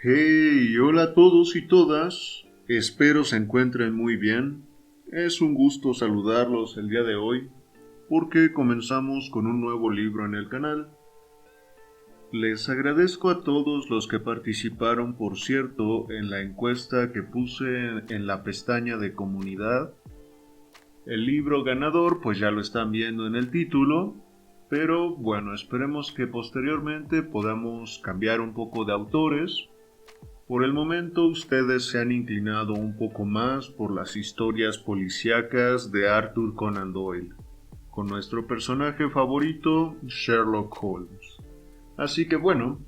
Hey, hola a todos y todas. Espero se encuentren muy bien. Es un gusto saludarlos el día de hoy porque comenzamos con un nuevo libro en el canal. Les agradezco a todos los que participaron, por cierto, en la encuesta que puse en la pestaña de comunidad. El libro ganador, pues ya lo están viendo en el título, pero bueno, esperemos que posteriormente podamos cambiar un poco de autores. Por el momento ustedes se han inclinado un poco más por las historias policíacas de Arthur Conan Doyle, con nuestro personaje favorito, Sherlock Holmes. Así que bueno,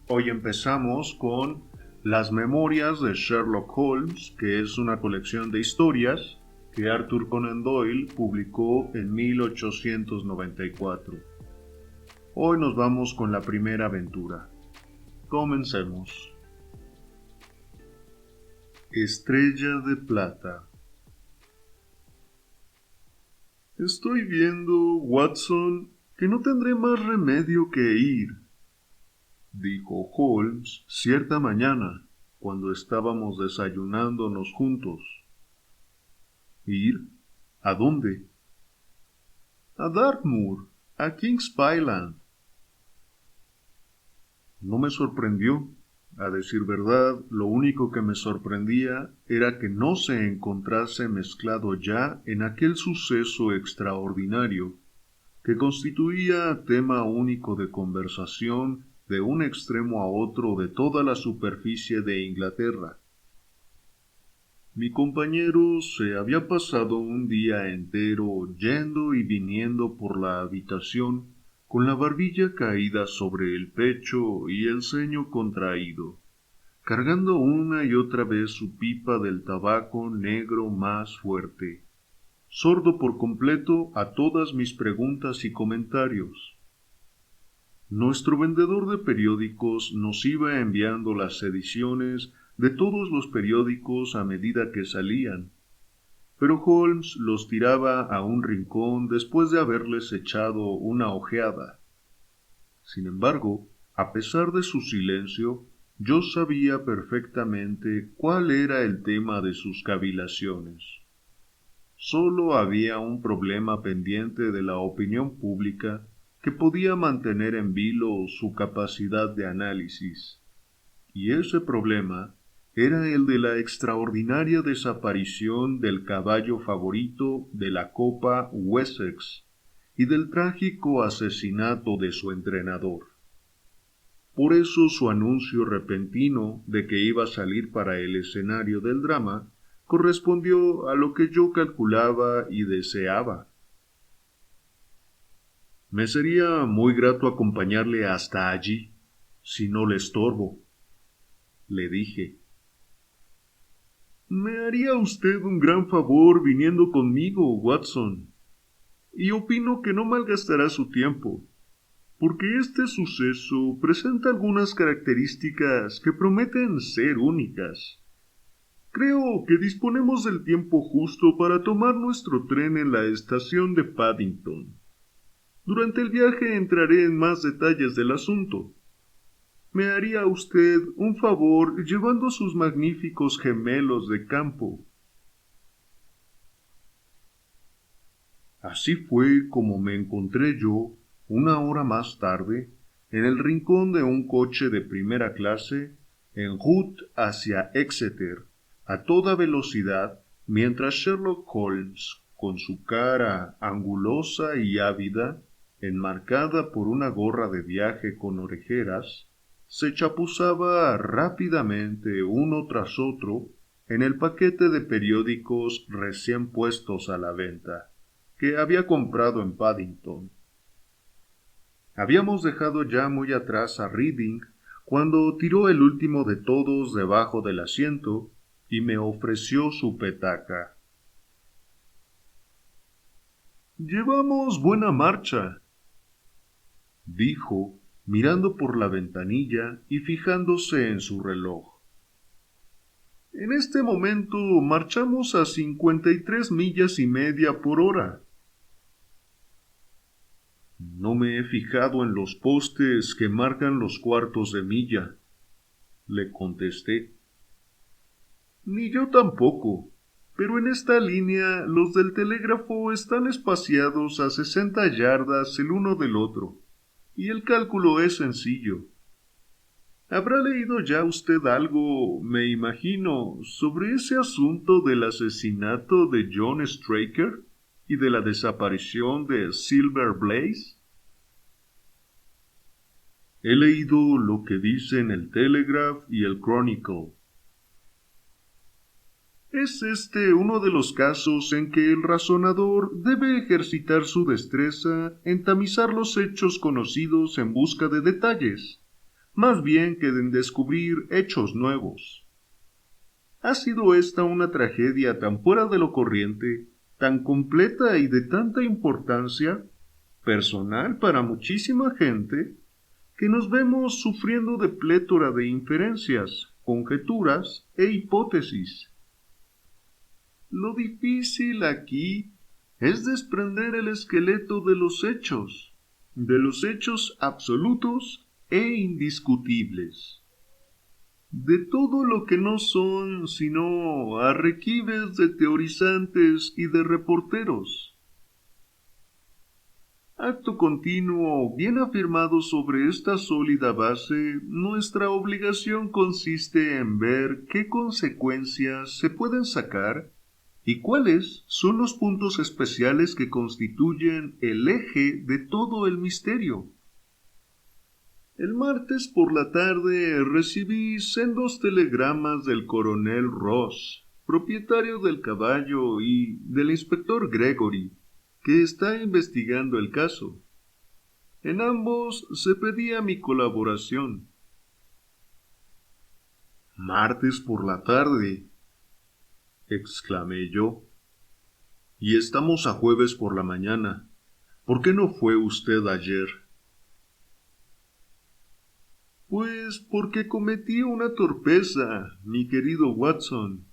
hoy empezamos con Las Memorias de Sherlock Holmes, que es una colección de historias que Arthur Conan Doyle publicó en 1894. Hoy nos vamos con la primera aventura. Comencemos. Estrella de Plata. Estoy viendo, Watson, que no tendré más remedio que ir, dijo Holmes cierta mañana, cuando estábamos desayunándonos juntos. ¿Ir? ¿A dónde? A Dartmoor, a King's Pyland. No me sorprendió. A decir verdad, lo único que me sorprendía era que no se encontrase mezclado ya en aquel suceso extraordinario que constituía tema único de conversación de un extremo a otro de toda la superficie de Inglaterra. Mi compañero se había pasado un día entero yendo y viniendo por la habitación con la barbilla caída sobre el pecho y el ceño contraído, cargando una y otra vez su pipa del tabaco negro más fuerte, sordo por completo a todas mis preguntas y comentarios. Nuestro vendedor de periódicos nos iba enviando las ediciones de todos los periódicos a medida que salían, pero Holmes los tiraba a un rincón después de haberles echado una ojeada. Sin embargo, a pesar de su silencio, yo sabía perfectamente cuál era el tema de sus cavilaciones. Solo había un problema pendiente de la opinión pública que podía mantener en vilo su capacidad de análisis, y ese problema era el de la extraordinaria desaparición del caballo favorito de la Copa Wessex y del trágico asesinato de su entrenador. Por eso su anuncio repentino de que iba a salir para el escenario del drama correspondió a lo que yo calculaba y deseaba. Me sería muy grato acompañarle hasta allí, si no le estorbo, le dije. Me haría usted un gran favor viniendo conmigo, Watson, y opino que no malgastará su tiempo, porque este suceso presenta algunas características que prometen ser únicas. Creo que disponemos del tiempo justo para tomar nuestro tren en la estación de Paddington. Durante el viaje entraré en más detalles del asunto. ¿Me haría usted un favor llevando sus magníficos gemelos de campo? Así fue como me encontré yo, una hora más tarde, en el rincón de un coche de primera clase, en route hacia Exeter, a toda velocidad, mientras Sherlock Holmes, con su cara angulosa y ávida, enmarcada por una gorra de viaje con orejeras, se chapuzaba rápidamente uno tras otro en el paquete de periódicos recién puestos a la venta, que había comprado en Paddington. Habíamos dejado ya muy atrás a Reading cuando tiró el último de todos debajo del asiento y me ofreció su petaca. «Llevamos buena marcha», dijo, mirando por la ventanilla y fijándose en su reloj. «En este momento marchamos a 53 millas y media por hora». No me he fijado en los postes que marcan los cuartos de milla, le contesté. Ni yo tampoco, pero en esta línea los del telégrafo están espaciados a 60 yardas el uno del otro, y el cálculo es sencillo. ¿Habrá leído ya usted algo, me imagino, sobre ese asunto del asesinato de John Straker y de la desaparición de Silver Blaze? He leído lo que dicen el Telegraph y el Chronicle. Es este uno de los casos en que el razonador debe ejercitar su destreza en tamizar los hechos conocidos en busca de detalles, más bien que en descubrir hechos nuevos. Ha sido esta una tragedia tan fuera de lo corriente, tan completa y de tanta importancia, personal para muchísima gente, que nos vemos sufriendo de plétora de inferencias, conjeturas e hipótesis. Lo difícil aquí es desprender el esqueleto de los hechos absolutos e indiscutibles, de todo lo que no son sino arrequibes de teorizantes y de reporteros. Acto continuo, bien afirmado sobre esta sólida base, nuestra obligación consiste en ver qué consecuencias se pueden sacar y cuáles son los puntos especiales que constituyen el eje de todo el misterio. El martes por la tarde recibí sendos telegramas del coronel Ross, propietario del caballo, y del inspector Gregory, que está investigando el caso. En ambos se pedía mi colaboración. Martes por la tarde, exclamé yo. Y estamos a jueves por la mañana. ¿Por qué no fue usted ayer? Pues porque cometí una torpeza, mi querido Watson,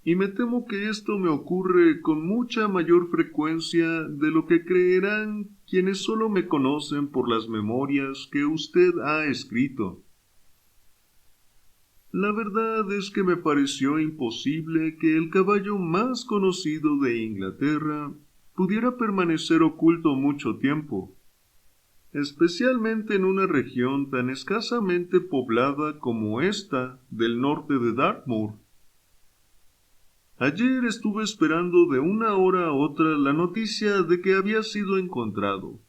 y me temo que esto me ocurre con mucha mayor frecuencia de lo que creerán quienes solo me conocen por las memorias que usted ha escrito. La verdad es que me pareció imposible que el caballo más conocido de Inglaterra pudiera permanecer oculto mucho tiempo, especialmente en una región tan escasamente poblada como esta del norte de Dartmoor. Ayer estuve esperando de una hora a otra la noticia de que había sido encontrado,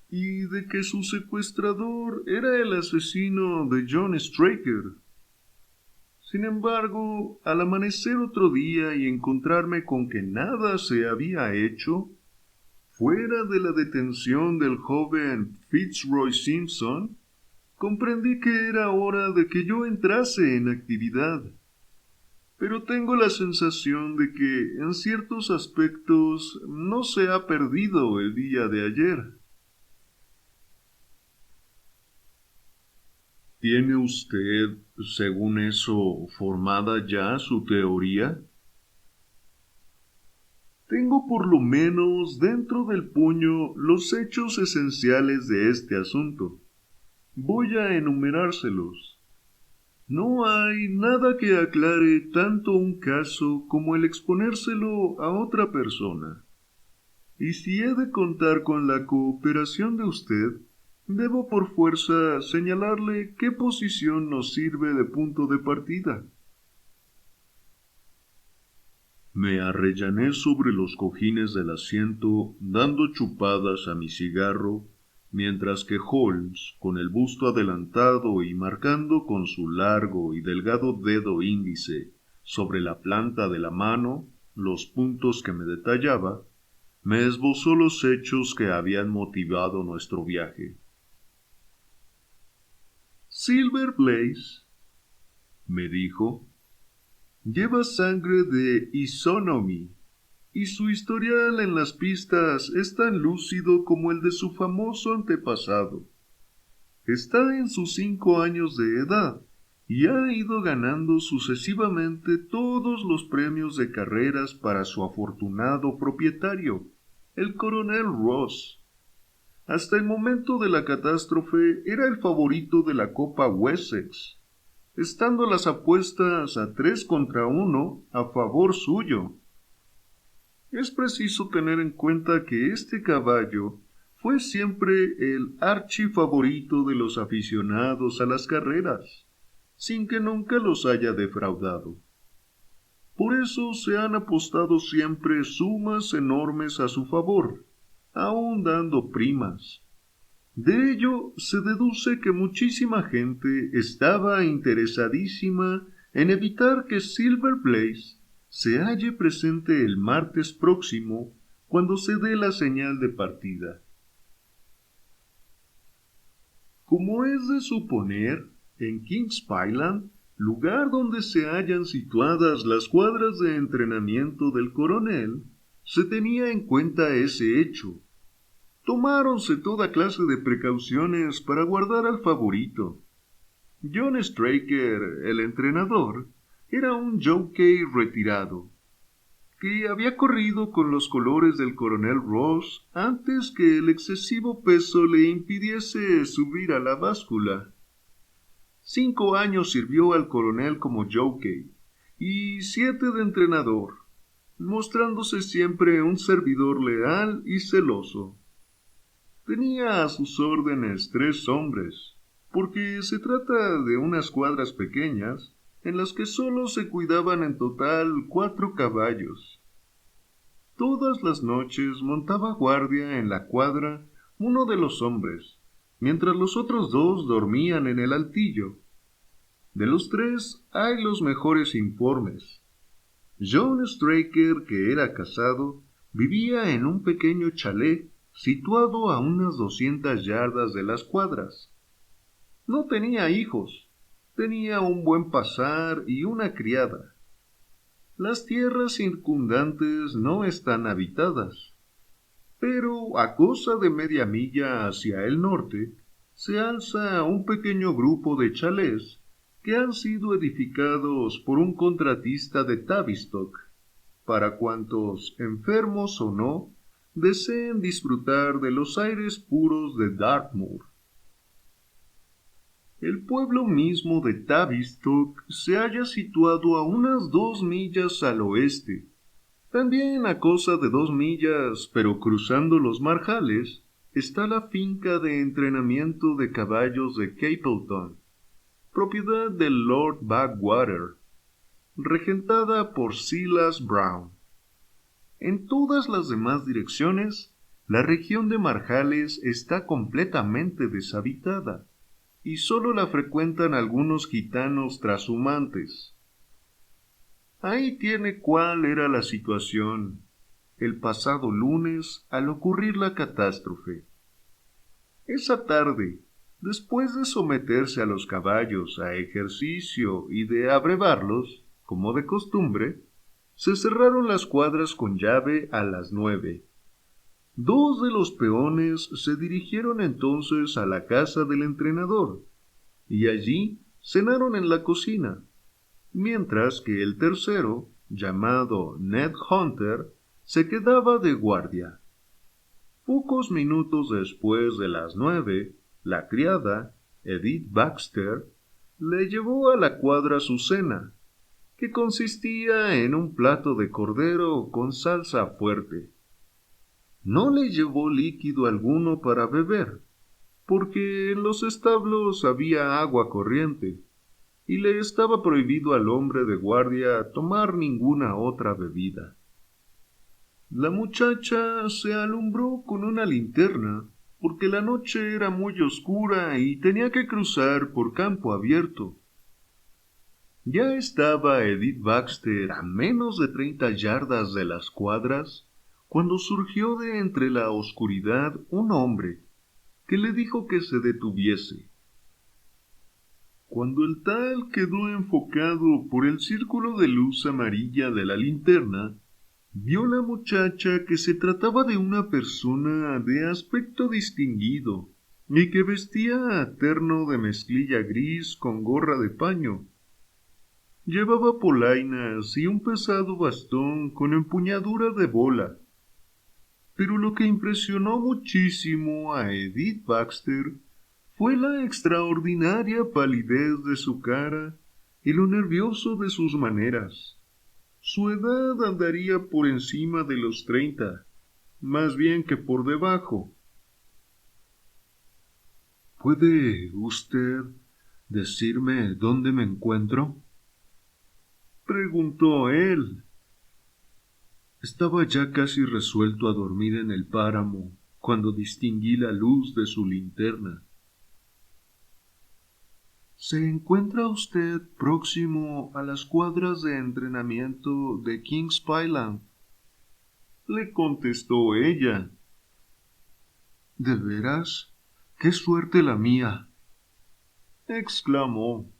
y de que su secuestrador era el asesino de John Straker. Sin embargo, al amanecer otro día y encontrarme con que nada se había hecho, fuera de la detención del joven Fitzroy Simpson, comprendí que era hora de que yo entrase en actividad. Pero tengo la sensación de que, en ciertos aspectos, no se ha perdido el día de ayer. ¿Tiene usted, según eso, formada ya su teoría? Tengo por lo menos dentro del puño los hechos esenciales de este asunto. Voy a enumerárselos. No hay nada que aclare tanto un caso como el exponérselo a otra persona. Y si he de contar con la cooperación de usted, debo por fuerza señalarle qué posición nos sirve de punto de partida. Me arrellané sobre los cojines del asiento, dando chupadas a mi cigarro, mientras que Holmes, con el busto adelantado y marcando con su largo y delgado dedo índice sobre la planta de la mano los puntos que me detallaba, me esbozó los hechos que habían motivado nuestro viaje. Silver Blaze, me dijo, lleva sangre de Isonomy, y su historial en las pistas es tan lúcido como el de su famoso antepasado. Está en sus 5 años de edad, y ha ido ganando sucesivamente todos los premios de carreras para su afortunado propietario, el coronel Ross. Hasta el momento de la catástrofe era el favorito de la Copa Wessex, estando las apuestas a 3 contra 1 a favor suyo. Es preciso tener en cuenta que este caballo fue siempre el archifavorito de los aficionados a las carreras, sin que nunca los haya defraudado. Por eso se han apostado siempre sumas enormes a su favor, aun dando primas. De ello se deduce que muchísima gente estaba interesadísima en evitar que Silver Blaze se halle presente el martes próximo cuando se dé la señal de partida. Como es de suponer, en Kings Pyland, lugar donde se hallan situadas las cuadras de entrenamiento del coronel, se tenía en cuenta ese hecho. Tomáronse toda clase de precauciones para guardar al favorito. John Straker, el entrenador, era un jockey retirado, que había corrido con los colores del coronel Ross antes que el excesivo peso le impidiese subir a la báscula. 5 años sirvió al coronel como jockey y 7 de entrenador, mostrándose siempre un servidor leal y celoso. Tenía a sus órdenes 3 hombres, porque se trata de unas cuadras pequeñas en las que sólo se cuidaban en total 4 caballos. Todas las noches montaba guardia en la cuadra uno de los hombres, mientras los otros 2 dormían en el altillo. De los 3 hay los mejores informes. John Straker, que era casado, vivía en un pequeño chalet situado a unas 200 yardas de las cuadras. No tenía hijos, tenía un buen pasar y una criada. Las tierras circundantes no están habitadas, pero a cosa de media milla hacia el norte se alza un pequeño grupo de chalés que han sido edificados por un contratista de Tavistock, para cuantos, enfermos o no, deseen disfrutar de los aires puros de Dartmoor. El pueblo mismo de Tavistock se halla situado a unas 2 millas al oeste. También a cosa de 2 millas, pero cruzando los marjales, está la finca de entrenamiento de caballos de Capleton, propiedad del Lord Backwater, regentada por Silas Brown. En todas las demás direcciones, la región de marjales está completamente deshabitada, y sólo la frecuentan algunos gitanos trashumantes. Ahí tiene cuál era la situación el pasado lunes al ocurrir la catástrofe. Esa tarde, después de someterse a los caballos a ejercicio y de abrevarlos, como de costumbre, se cerraron las cuadras con llave a las 9. 2 de los peones se dirigieron entonces a la casa del entrenador, y allí cenaron en la cocina, mientras que el tercero, llamado Ned Hunter, se quedaba de guardia. Pocos minutos después de las 9, la criada, Edith Baxter, le llevó a la cuadra su cena, que consistía en un plato de cordero con salsa fuerte. No le llevó líquido alguno para beber, porque en los establos había agua corriente, y le estaba prohibido al hombre de guardia tomar ninguna otra bebida. La muchacha se alumbró con una linterna, porque la noche era muy oscura y tenía que cruzar por campo abierto. Ya estaba Edith Baxter a menos de 30 yardas de las cuadras, cuando surgió de entre la oscuridad un hombre, que le dijo que se detuviese. Cuando el tal quedó enfocado por el círculo de luz amarilla de la linterna, vio la muchacha que se trataba de una persona de aspecto distinguido y que vestía terno de mezclilla gris con gorra de paño. Llevaba polainas y un pesado bastón con empuñadura de bola. Pero lo que impresionó muchísimo a Edith Baxter fue la extraordinaria palidez de su cara y lo nervioso de sus maneras. Su edad andaría por encima de los 30, más bien que por debajo. ¿Puede usted decirme dónde me encuentro?, preguntó él. Estaba ya casi resuelto a dormir en el páramo cuando distinguí la luz de su linterna. ¿Se encuentra usted próximo a las cuadras de entrenamiento de Kings Pyland?, le contestó ella. ¿De veras? ¡Qué suerte la mía!, exclamó.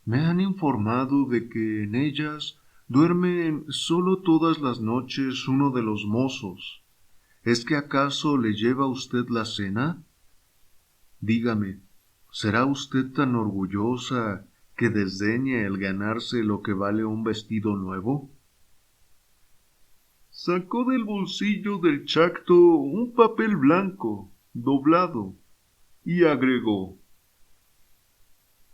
Me han informado de que en ellas duermen solo todas las noches uno de los mozos. ¿Es que acaso le lleva usted la cena? Dígame, ¿será usted tan orgullosa que desdeñe el ganarse lo que vale un vestido nuevo? Sacó del bolsillo del chacto un papel blanco, doblado, y agregó: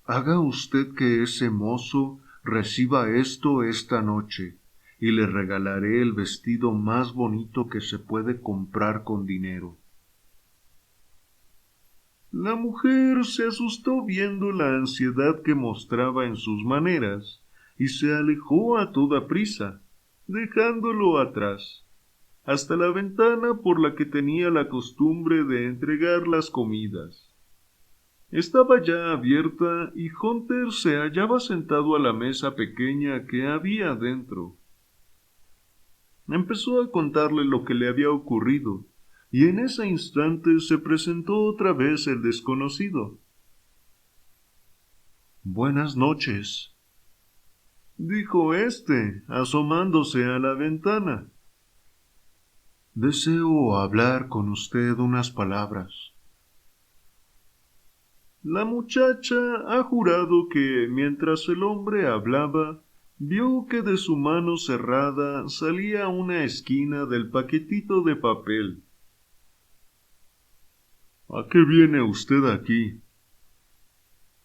Haga usted que ese mozo reciba esto esta noche, y le regalaré el vestido más bonito que se puede comprar con dinero. La mujer se asustó viendo la ansiedad que mostraba en sus maneras, y se alejó a toda prisa, dejándolo atrás, hasta la ventana por la que tenía la costumbre de entregar las comidas. Estaba ya abierta y Hunter se hallaba sentado a la mesa pequeña que había dentro. Empezó a contarle lo que le había ocurrido, y en ese instante se presentó otra vez el desconocido. «Buenas noches», dijo éste, asomándose a la ventana. «Deseo hablar con usted unas palabras». La muchacha ha jurado que, mientras el hombre hablaba, vio que de su mano cerrada salía una esquina del paquetito de papel. «¿A qué viene usted aquí?»,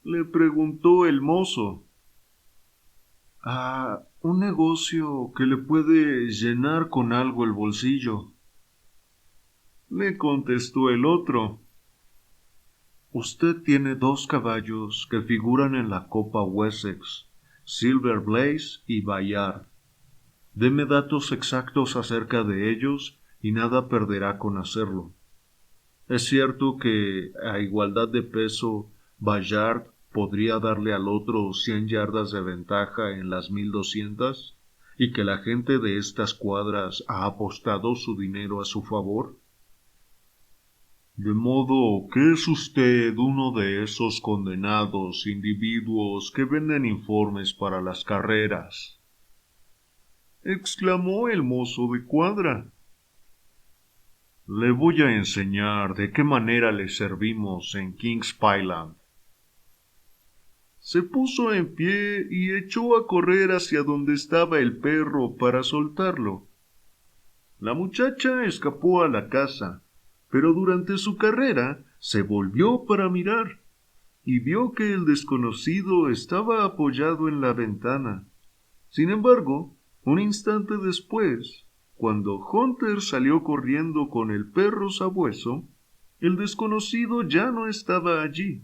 le preguntó el mozo. «A un negocio que le puede llenar con algo el bolsillo», le contestó el otro. «Usted tiene 2 caballos que figuran en la Copa Wessex, Silver Blaze y Bayard. Deme datos exactos acerca de ellos y nada perderá con hacerlo. Es cierto que, a igualdad de peso, Bayard podría darle al otro 100 yardas de ventaja en las 1200, y que la gente de estas cuadras ha apostado su dinero a su favor». «De modo que es usted uno de esos condenados individuos que venden informes para las carreras», exclamó el mozo de cuadra. «Le voy a enseñar de qué manera le servimos en Kings Pyland». Se puso en pie y echó a correr hacia donde estaba el perro para soltarlo. La muchacha escapó a la casa, pero durante su carrera se volvió para mirar, y vio que el desconocido estaba apoyado en la ventana. Sin embargo, un instante después, cuando Hunter salió corriendo con el perro sabueso, el desconocido ya no estaba allí,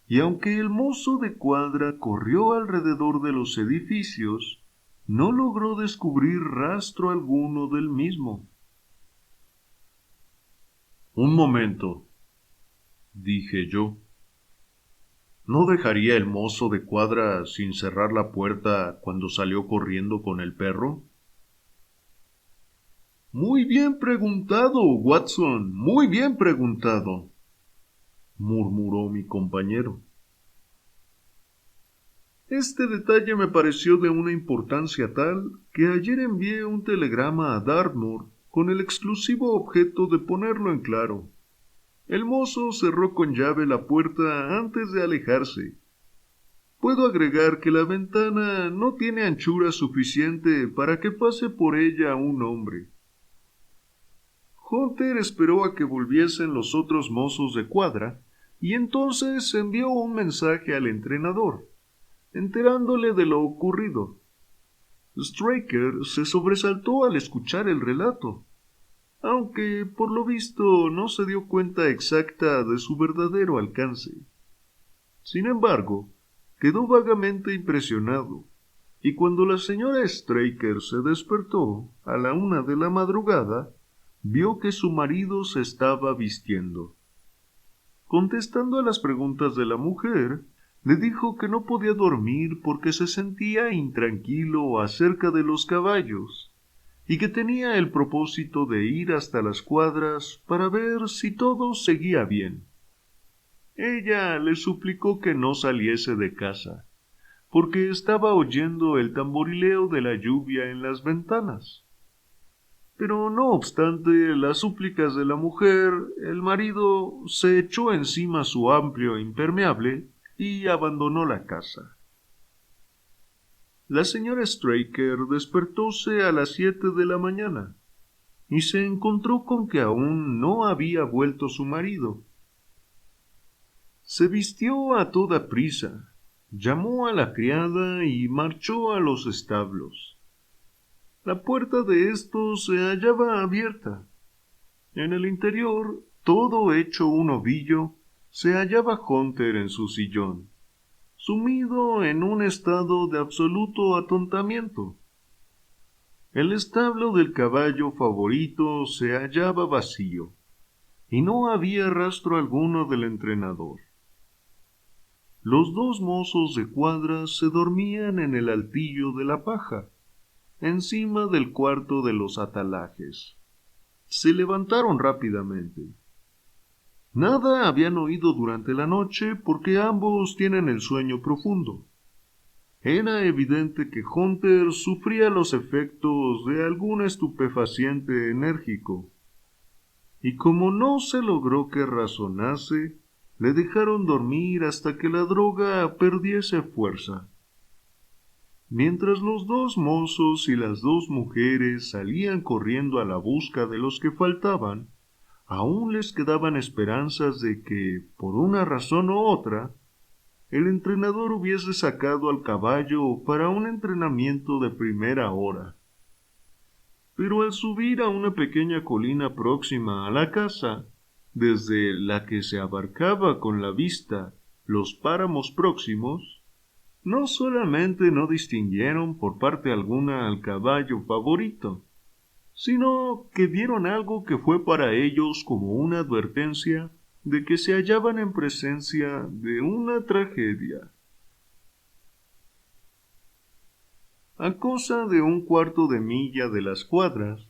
y aunque el mozo de cuadra corrió alrededor de los edificios, no logró descubrir rastro alguno del mismo. «Un momento», dije yo. ¿No dejaría el mozo de cuadra sin cerrar la puerta cuando salió corriendo con el perro? «Muy bien preguntado, Watson, muy bien preguntado», murmuró mi compañero. Este detalle me pareció de una importancia tal que ayer envié un telegrama a Dartmoor con el exclusivo objeto de ponerlo en claro. El mozo cerró con llave la puerta antes de alejarse. Puedo agregar que la ventana no tiene anchura suficiente para que pase por ella un hombre. Hunter esperó a que volviesen los otros mozos de cuadra y entonces envió un mensaje al entrenador, enterándole de lo ocurrido. Straker se sobresaltó al escuchar el relato, aunque por lo visto no se dio cuenta exacta de su verdadero alcance. Sin embargo, quedó vagamente impresionado, y cuando la señora Straker se despertó a la 1 de la madrugada, vio que su marido se estaba vistiendo. Contestando a las preguntas de la mujer, le dijo que no podía dormir porque se sentía intranquilo acerca de los caballos, y que tenía el propósito de ir hasta las cuadras para ver si todo seguía bien. Ella le suplicó que no saliese de casa, porque estaba oyendo el tamborileo de la lluvia en las ventanas. Pero no obstante las súplicas de la mujer, el marido se echó encima su amplio impermeable y abandonó la casa. La señora Straker despertóse a las 7 de la mañana y se encontró con que aún no había vuelto su marido. Se vistió a toda prisa, llamó a la criada y marchó a los establos. La puerta de estos se hallaba abierta. En el interior, todo hecho un ovillo, se hallaba Hunter en su sillón, sumido en un estado de absoluto atontamiento. El establo del caballo favorito se hallaba vacío, y no había rastro alguno del entrenador. Los 2 mozos de cuadra se dormían en el altillo de la paja, encima del cuarto de los atalajes. Se levantaron rápidamente. Nada habían oído durante la noche porque ambos tienen el sueño profundo. Era evidente que Hunter sufría los efectos de algún estupefaciente enérgico, y como no se logró que razonase, le dejaron dormir hasta que la droga perdiese fuerza. Mientras los 2 mozos y las 2 mujeres salían corriendo a la busca de los que faltaban, aún les quedaban esperanzas de que, por una razón u otra, el entrenador hubiese sacado al caballo para un entrenamiento de primera hora. Pero al subir a una pequeña colina próxima a la casa, desde la que se abarcaba con la vista los páramos próximos, no solamente no distinguieron por parte alguna al caballo favorito, sino que vieron algo que fue para ellos como una advertencia de que se hallaban en presencia de una tragedia. A cosa de 1/4 de milla de las cuadras,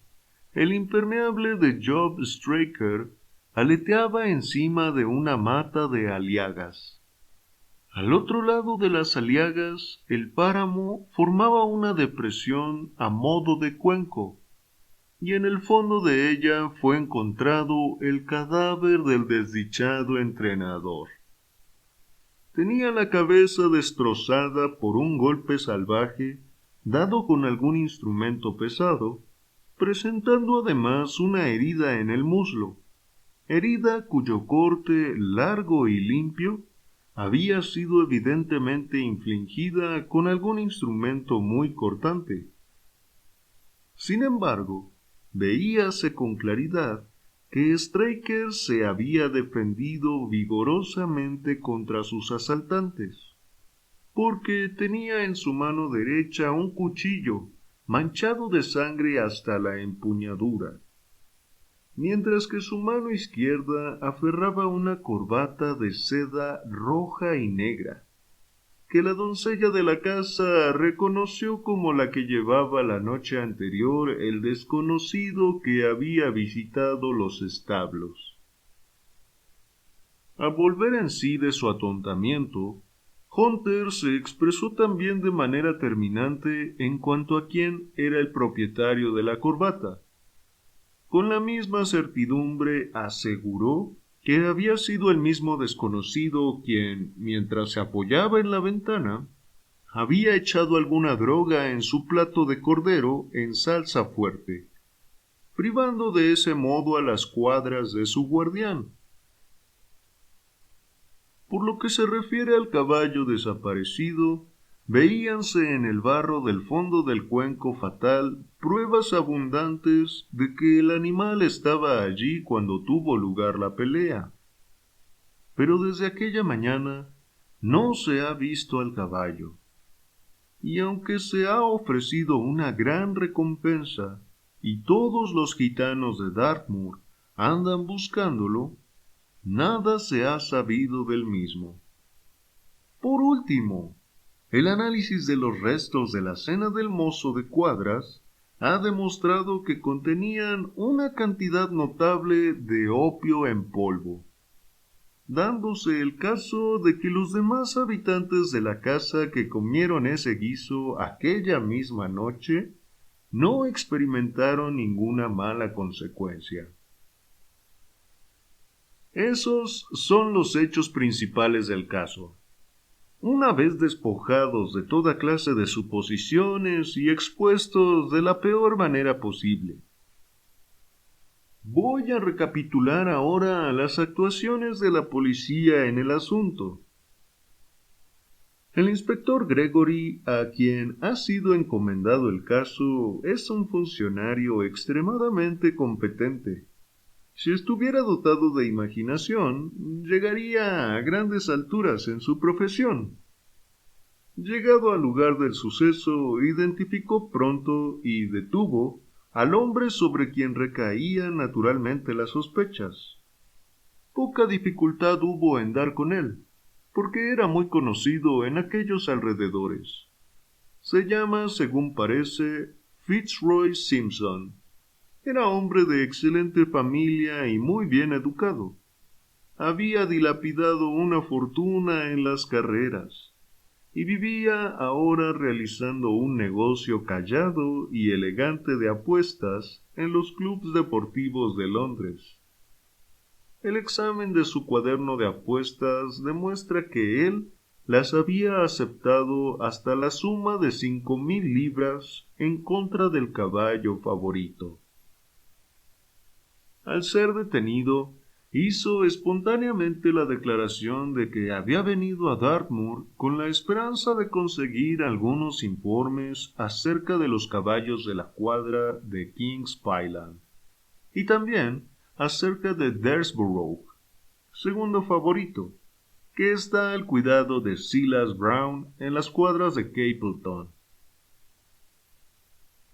el impermeable de Job Straker aleteaba encima de una mata de aliagas. Al otro lado de las aliagas, el páramo formaba una depresión a modo de cuenco, y en el fondo de ella fue encontrado el cadáver del desdichado entrenador. Tenía la cabeza destrozada por un golpe salvaje dado con algún instrumento pesado, presentando además una herida en el muslo, herida cuyo corte largo y limpio había sido evidentemente infligida con algún instrumento muy cortante. Sin embargo, veíase con claridad que Straker se había defendido vigorosamente contra sus asaltantes, porque tenía en su mano derecha un cuchillo manchado de sangre hasta la empuñadura, mientras que su mano izquierda aferraba una corbata de seda roja y negra, que la doncella de la casa reconoció como la que llevaba la noche anterior el desconocido que había visitado los establos. Al volver en sí de su atontamiento, Hunter se expresó también de manera terminante en cuanto a quién era el propietario de la corbata. Con la misma certidumbre aseguró que había sido el mismo desconocido quien, mientras se apoyaba en la ventana, había echado alguna droga en su plato de cordero en salsa fuerte, privando de ese modo a las cuadras de su guardián. Por lo que se refiere al caballo desaparecido, Veíanse en el barro del fondo del cuenco fatal pruebas abundantes de que el animal estaba allí cuando tuvo lugar la pelea. Pero desde aquella mañana no se ha visto al caballo, y aunque se ha ofrecido una gran recompensa, y todos los gitanos de Dartmoor andan buscándolo, nada se ha sabido del mismo. Por último, el análisis de los restos de la cena del mozo de cuadras ha demostrado que contenían una cantidad notable de opio en polvo, dándose el caso de que los demás habitantes de la casa que comieron ese guiso aquella misma noche no experimentaron ninguna mala consecuencia. Esos son los hechos principales del caso. Una vez despojados de toda clase de suposiciones y expuestos de la peor manera posible, voy a recapitular ahora las actuaciones de la policía en el asunto. El inspector Gregory, a quien ha sido encomendado el caso, es un funcionario extremadamente competente. Si estuviera dotado de imaginación, llegaría a grandes alturas en su profesión. Llegado al lugar del suceso, identificó pronto y detuvo al hombre sobre quien recaían naturalmente las sospechas. Poca dificultad hubo en dar con él, porque era muy conocido en aquellos alrededores. Se llama, según parece, Fitzroy Simpson. Era hombre de excelente familia y muy bien educado. Había dilapidado una fortuna en las carreras y vivía ahora realizando un negocio callado y elegante de apuestas en los clubes deportivos de Londres. El examen de su cuaderno de apuestas demuestra que él las había aceptado hasta la suma de 5,000 libras en contra del caballo favorito. Al ser detenido, hizo espontáneamente la declaración de que había venido a Dartmoor con la esperanza de conseguir algunos informes acerca de los caballos de la cuadra de King's Pyland, y también acerca de Daresborough, segundo favorito, que está al cuidado de Silas Brown en las cuadras de Capleton.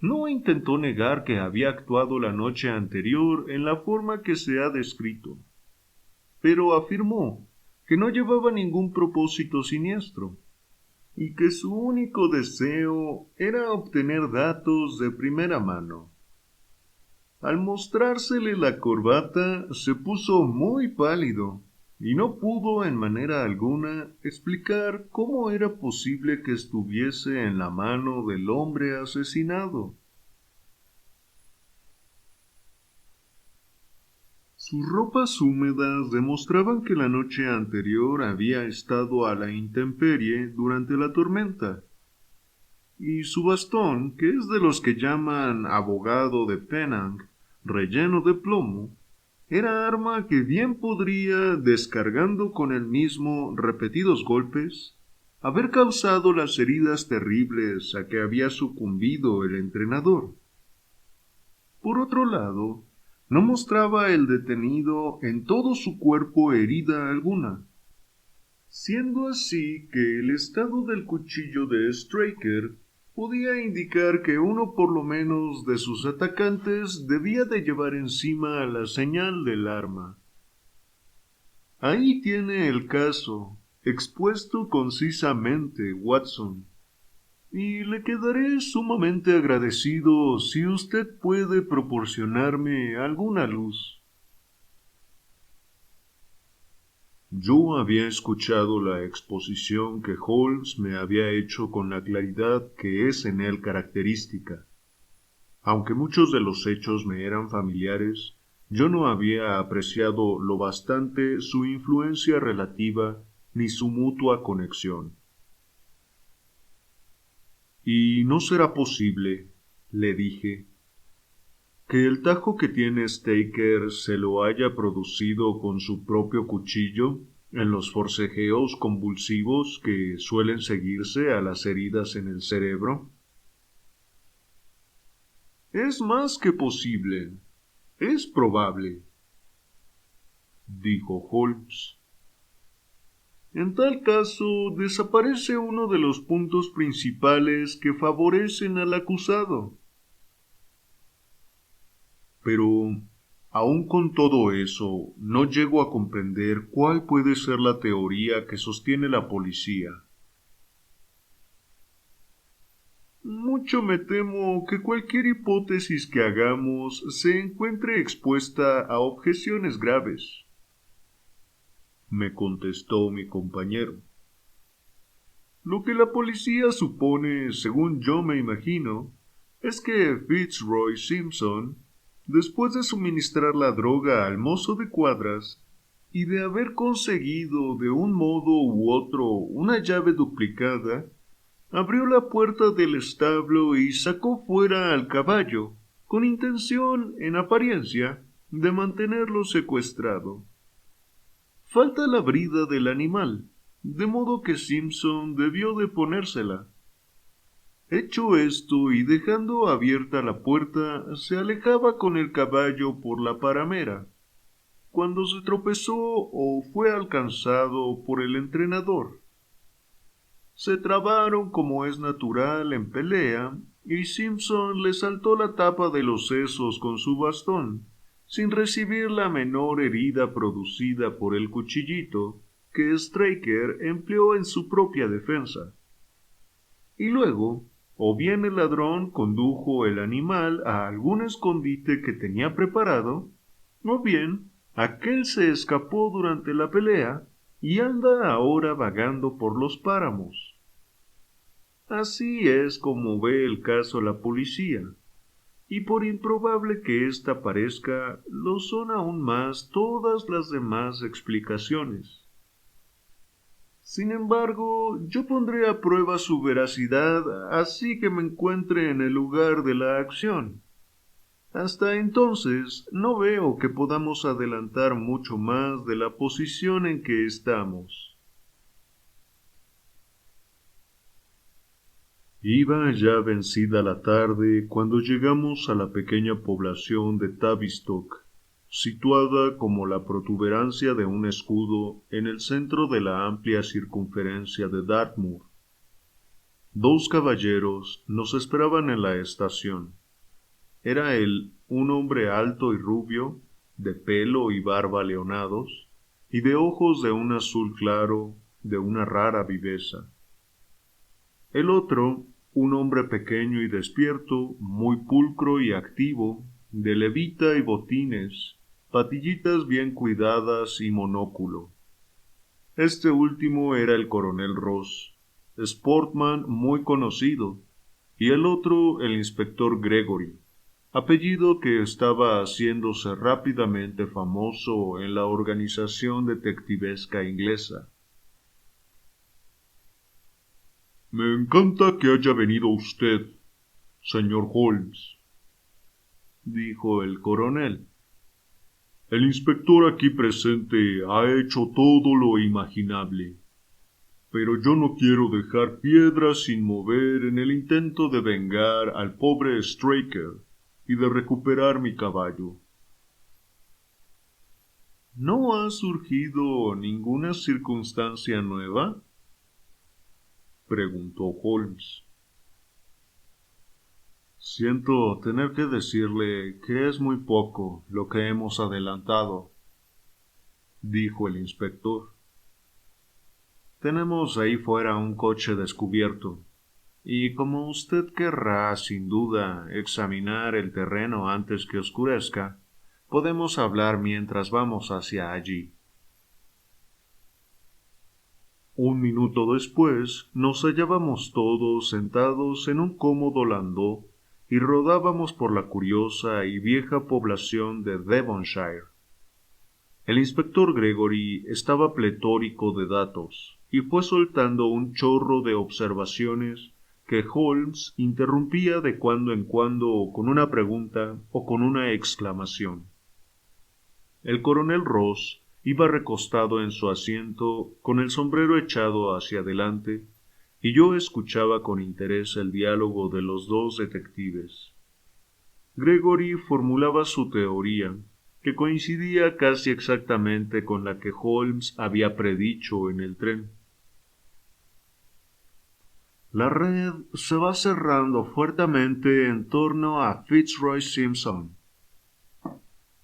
No intentó negar que había actuado la noche anterior en la forma que se ha descrito, pero afirmó que no llevaba ningún propósito siniestro, y que su único deseo era obtener datos de primera mano. Al mostrársele la corbata, se puso muy pálido, y no pudo en manera alguna explicar cómo era posible que estuviese en la mano del hombre asesinado. Sus ropas húmedas demostraban que la noche anterior había estado a la intemperie durante la tormenta, y su bastón, que es de los que llaman abogado de Penang, relleno de plomo, era arma que bien podría, descargando con el mismo repetidos golpes, haber causado las heridas terribles a que había sucumbido el entrenador. Por otro lado, no mostraba el detenido en todo su cuerpo herida alguna, siendo así que el estado del cuchillo de Straker podía indicar que uno por lo menos de sus atacantes debía de llevar encima la señal del arma. Ahí tiene el caso, expuesto concisamente, Watson, y le quedaré sumamente agradecido si usted puede proporcionarme alguna luz. Yo había escuchado la exposición que Holmes me había hecho con la claridad que es en él característica. Aunque muchos de los hechos me eran familiares, yo no había apreciado lo bastante su influencia relativa ni su mutua conexión. «¿Y no será posible», le dije, «que el tajo que tiene Staker se lo haya producido con su propio cuchillo en los forcejeos convulsivos que suelen seguirse a las heridas en el cerebro? Es más que posible. Es probable, dijo Holmes. En tal caso, desaparece uno de los puntos principales que favorecen al acusado. Pero, aun con todo eso, no llego a comprender cuál puede ser la teoría que sostiene la policía. Mucho me temo que cualquier hipótesis que hagamos se encuentre expuesta a objeciones graves, me contestó mi compañero. Lo que la policía supone, según yo me imagino, es que Fitzroy Simpson, después de suministrar la droga al mozo de cuadras y de haber conseguido de un modo u otro una llave duplicada, abrió la puerta del establo y sacó fuera al caballo, con intención, en apariencia, de mantenerlo secuestrado. Falta la brida del animal, de modo que Simpson debió de ponérsela. Hecho esto y dejando abierta la puerta, se alejaba con el caballo por la paramera, cuando se tropezó o fue alcanzado por el entrenador. Se trabaron como es natural en pelea, y Simpson le saltó la tapa de los sesos con su bastón, sin recibir la menor herida producida por el cuchillito que Straker empleó en su propia defensa. Y luego, o bien el ladrón condujo el animal a algún escondite que tenía preparado, o bien aquél se escapó durante la pelea y anda ahora vagando por los páramos. Así es como ve el caso la policía, y por improbable que ésta parezca, lo son aún más todas las demás explicaciones. Sin embargo, yo pondré a prueba su veracidad así que me encuentre en el lugar de la acción. Hasta entonces, no veo que podamos adelantar mucho más de la posición en que estamos. Iba ya vencida la tarde cuando llegamos a la pequeña población de Tavistock, situada como la protuberancia de un escudo en el centro de la amplia circunferencia de Dartmoor. Dos caballeros nos esperaban en la estación. Era él un hombre alto y rubio, de pelo y barba leonados, y de ojos de un azul claro, de una rara viveza. El otro, un hombre pequeño y despierto, muy pulcro y activo, de levita y botines, patillitas bien cuidadas y monóculo. Este último era el coronel Ross, sportman muy conocido, y el otro el inspector Gregory, apellido que estaba haciéndose rápidamente famoso en la organización detectivesca inglesa. Me encanta que haya venido usted, señor Holmes, dijo el coronel. El inspector aquí presente ha hecho todo lo imaginable, pero yo no quiero dejar piedras sin mover en el intento de vengar al pobre Straker y de recuperar mi caballo. ¿No ha surgido ninguna circunstancia nueva?, preguntó Holmes. Siento tener que decirle que es muy poco lo que hemos adelantado, dijo el inspector. Tenemos ahí fuera un coche descubierto, y como usted querrá, sin duda, examinar el terreno antes que oscurezca, podemos hablar mientras vamos hacia allí. Un minuto después, nos hallábamos todos sentados en un cómodo landó y rodábamos por la curiosa y vieja población de Devonshire. El inspector Gregory estaba pletórico de datos y fue soltando un chorro de observaciones que Holmes interrumpía de cuando en cuando con una pregunta o con una exclamación. El coronel Ross Iba recostado en su asiento, con el sombrero echado hacia adelante, y yo escuchaba con interés el diálogo de los dos detectives. Gregory formulaba su teoría, que coincidía casi exactamente con la que Holmes había predicho en el tren. La red se va cerrando fuertemente en torno a Fitzroy Simpson,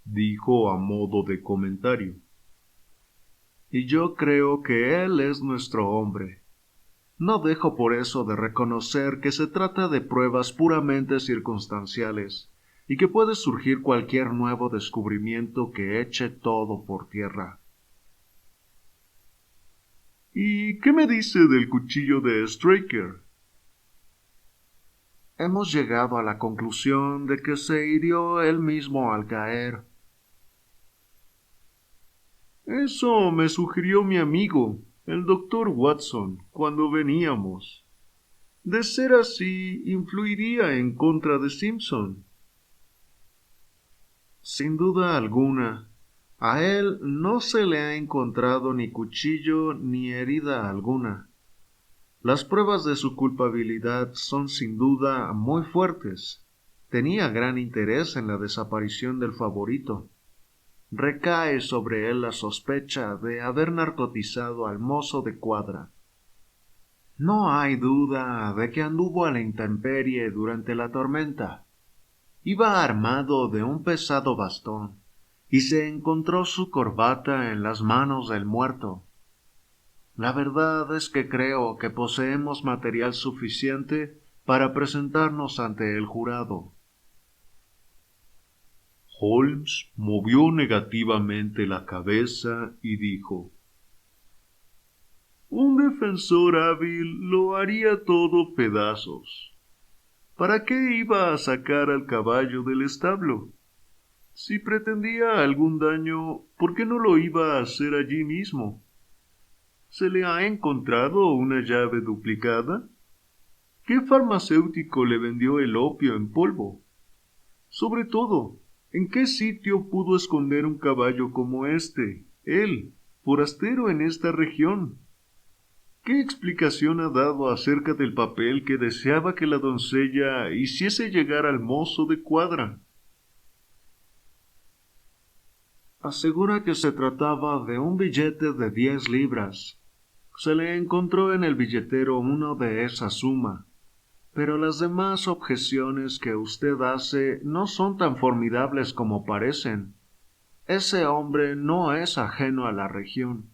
dijo a modo de comentario. Y yo creo que él es nuestro hombre. No dejo por eso de reconocer que se trata de pruebas puramente circunstanciales y que puede surgir cualquier nuevo descubrimiento que eche todo por tierra. ¿Y qué me dice del cuchillo de Straker? Hemos llegado a la conclusión de que se hirió él mismo al caer. Eso me sugirió mi amigo, el doctor Watson, cuando veníamos. De ser así, influiría en contra de Simpson. Sin duda alguna, a él no se le ha encontrado ni cuchillo ni herida alguna. Las pruebas de su culpabilidad son sin duda muy fuertes. Tenía gran interés en la desaparición del favorito. Recae sobre él la sospecha de haber narcotizado al mozo de cuadra. No hay duda de que anduvo a la intemperie durante la tormenta. Iba armado de un pesado bastón, y se encontró su corbata en las manos del muerto. La verdad es que creo que poseemos material suficiente para presentarnos ante el jurado. Holmes movió negativamente la cabeza y dijo: Un defensor hábil lo haría todo pedazos. ¿Para qué iba a sacar al caballo del establo? Si pretendía algún daño, ¿por qué no lo iba a hacer allí mismo? ¿Se le ha encontrado una llave duplicada? ¿Qué farmacéutico le vendió el opio en polvo? Sobre todo, ¿en qué sitio pudo esconder un caballo como este, él, forastero en esta región? ¿Qué explicación ha dado acerca del papel que deseaba que la doncella hiciese llegar al mozo de cuadra? Asegura que se trataba de un billete de 10 libras. Se le encontró en el billetero uno de esa suma, pero las demás objeciones que usted hace no son tan formidables como parecen. Ese hombre no es ajeno a la región.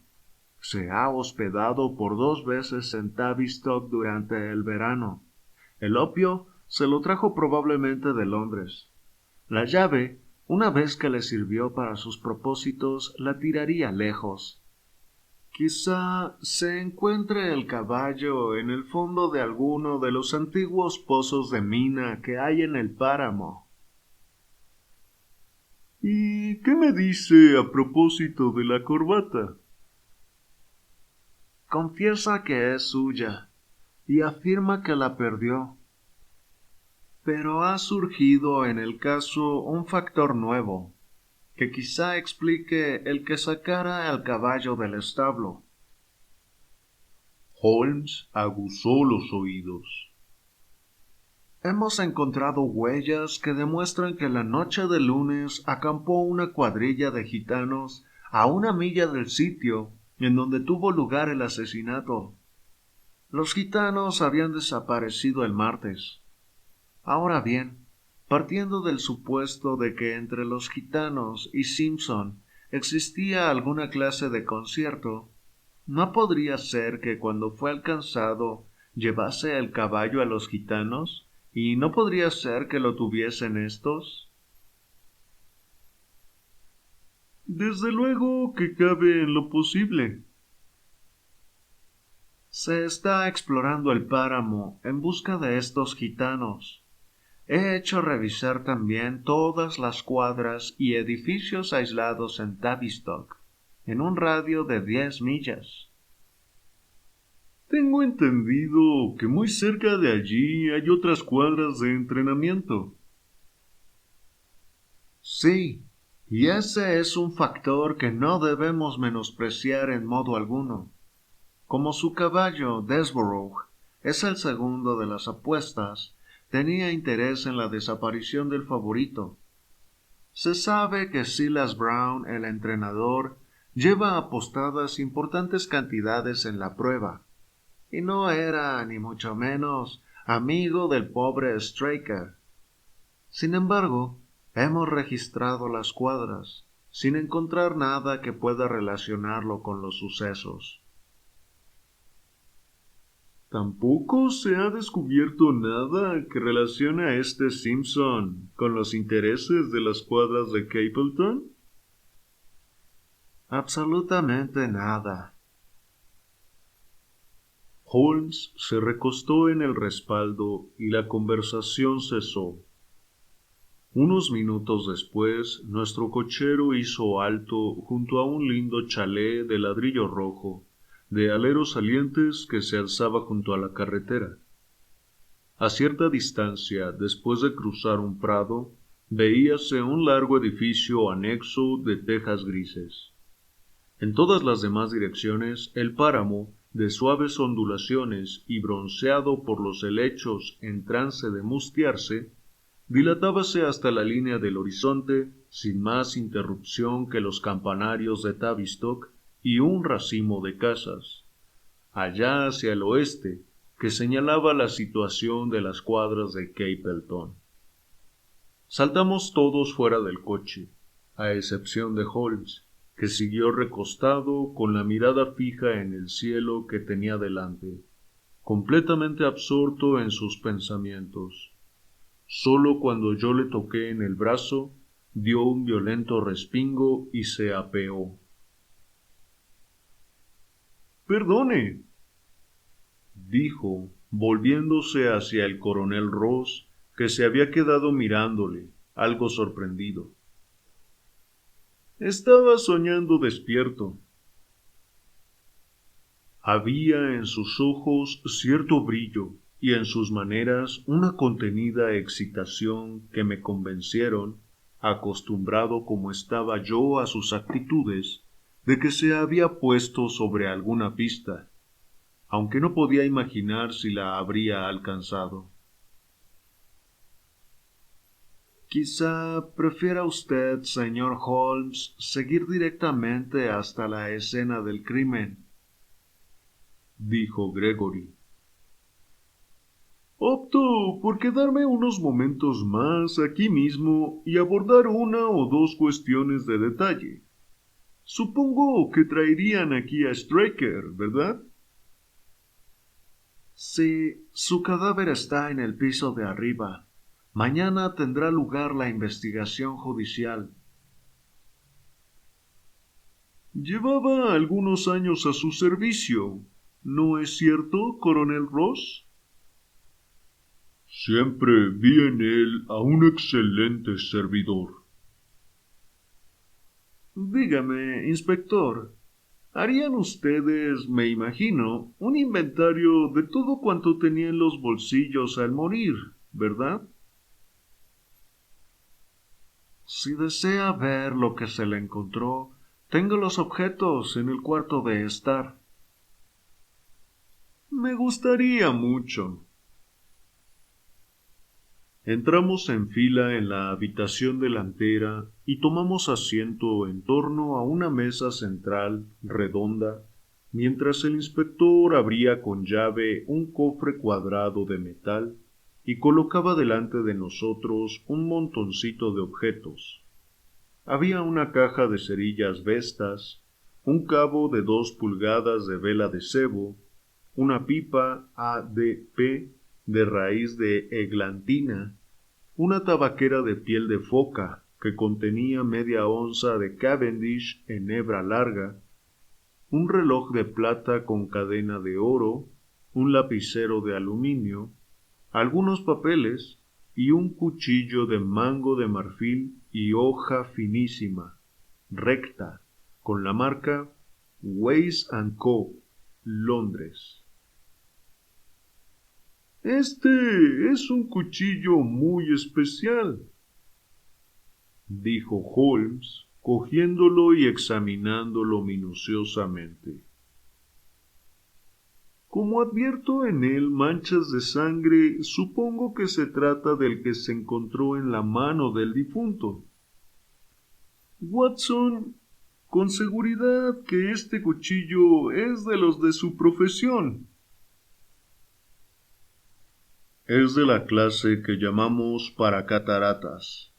Se ha hospedado por 2 veces en Tavistock durante el verano. El opio se lo trajo probablemente de Londres. La llave, una vez que le sirvió para sus propósitos, la tiraría lejos. Quizá se encuentre el caballo en el fondo de alguno de los antiguos pozos de mina que hay en el páramo. ¿Y qué me dice a propósito de la corbata? Confiesa que es suya y afirma que la perdió. Pero ha surgido en el caso un factor nuevo, que quizá explique el que sacara al caballo del establo. Holmes aguzó los oídos. Hemos encontrado huellas que demuestran que la noche del lunes acampó una cuadrilla de gitanos a 1 milla del sitio en donde tuvo lugar el asesinato. Los gitanos habían desaparecido el martes. Ahora bien, partiendo del supuesto de que entre los gitanos y Simpson existía alguna clase de concierto, ¿no podría ser que cuando fue alcanzado llevase el caballo a los gitanos? ¿Y no podría ser que lo tuviesen estos? Desde luego que cabe en lo posible. Se está explorando el páramo en busca de estos gitanos. He hecho revisar también todas las cuadras y edificios aislados en Tavistock, en un radio de 10 millas. Tengo entendido que muy cerca de allí hay otras cuadras de entrenamiento. Sí, Y ese es un factor que no debemos menospreciar en modo alguno. Como su caballo, Desborough, es el segundo de las apuestas, tenía interés en la desaparición del favorito. Se sabe que Silas Brown, el entrenador, lleva apostadas importantes cantidades en la prueba, y no era, ni mucho menos, amigo del pobre Straker. Sin embargo, hemos registrado las cuadras, sin encontrar nada que pueda relacionarlo con los sucesos. Tampoco se ha descubierto nada que relacione a este Simpson con los intereses de las cuadras de Capleton. Absolutamente nada. Holmes se recostó en el respaldo y la conversación cesó. Unos minutos después, nuestro cochero hizo alto junto a un lindo chalet de ladrillo rojo, de aleros salientes que se alzaba junto a la carretera. A cierta distancia, después de cruzar un prado, veíase un largo edificio anexo de tejas grises. En todas las demás direcciones, el páramo, de suaves ondulaciones y bronceado por los helechos en trance de mustiarse, dilatábase hasta la línea del horizonte sin más interrupción que los campanarios de Tavistock y un racimo de casas. Allá hacia el oeste, que señalaba la situación de las cuadras de Capleton. Saltamos todos fuera del coche, a excepción de Holmes, que siguió recostado con la mirada fija en el cielo que tenía delante, completamente absorto en sus pensamientos. Solo cuando yo le toqué en el brazo, dio un violento respingo y se apeó. «Perdone», dijo, volviéndose hacia el coronel Ross, que se había quedado mirándole, algo sorprendido. «Estaba soñando despierto». Había en sus ojos cierto brillo y en sus maneras una contenida excitación que me convencieron, acostumbrado como estaba yo a sus actitudes, de que se había puesto sobre alguna pista, aunque no podía imaginar si la habría alcanzado. «Quizá prefiera usted, señor Holmes, seguir directamente hasta la escena del crimen», dijo Gregory. «Opto por quedarme unos momentos más aquí mismo y abordar una o dos cuestiones de detalle. Supongo que traerían aquí a Straker, ¿verdad?» «Sí, su cadáver está en el piso de arriba. Mañana tendrá lugar la investigación judicial». «Llevaba algunos años a su servicio, ¿no es cierto, coronel Ross?» «Siempre vi en él a un excelente servidor». «Dígame, inspector, harían ustedes, me imagino, un inventario de todo cuanto tenía en los bolsillos al morir, ¿verdad?» «Si desea ver lo que se le encontró, tengo los objetos en el cuarto de estar». «Me gustaría mucho». Entramos en fila en la habitación delantera y tomamos asiento en torno a una mesa central redonda, mientras el inspector abría con llave un cofre cuadrado de metal y colocaba delante de nosotros un montoncito de objetos. Había una caja de cerillas vestas, un cabo de 2 pulgadas de vela de sebo, una pipa ADP de raíz de eglantina, una tabaquera de piel de foca que contenía media onza de Cavendish en hebra larga, un reloj de plata con cadena de oro, un lapicero de aluminio, algunos papeles y un cuchillo de mango de marfil y hoja finísima, recta, con la marca Weiss & Co., Londres. «Este es un cuchillo muy especial», dijo Holmes, cogiéndolo y examinándolo minuciosamente. Como advierto en él manchas de sangre, supongo que se trata del que se encontró en la mano del difunto. Watson, con seguridad que este cuchillo es de los de su profesión. Es de la clase que llamamos para cataratas,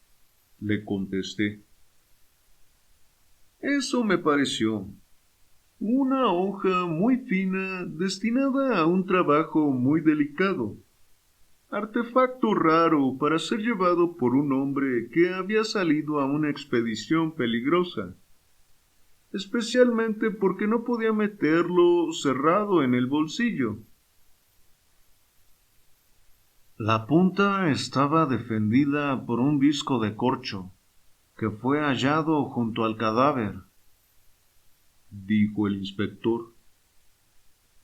le contesté. Eso me pareció. Una hoja muy fina destinada a un trabajo muy delicado. Artefacto raro para ser llevado por un hombre que había salido a una expedición peligrosa, especialmente porque no podía meterlo cerrado en el bolsillo. La punta estaba defendida por un disco de corcho, que fue hallado junto al cadáver, dijo el inspector.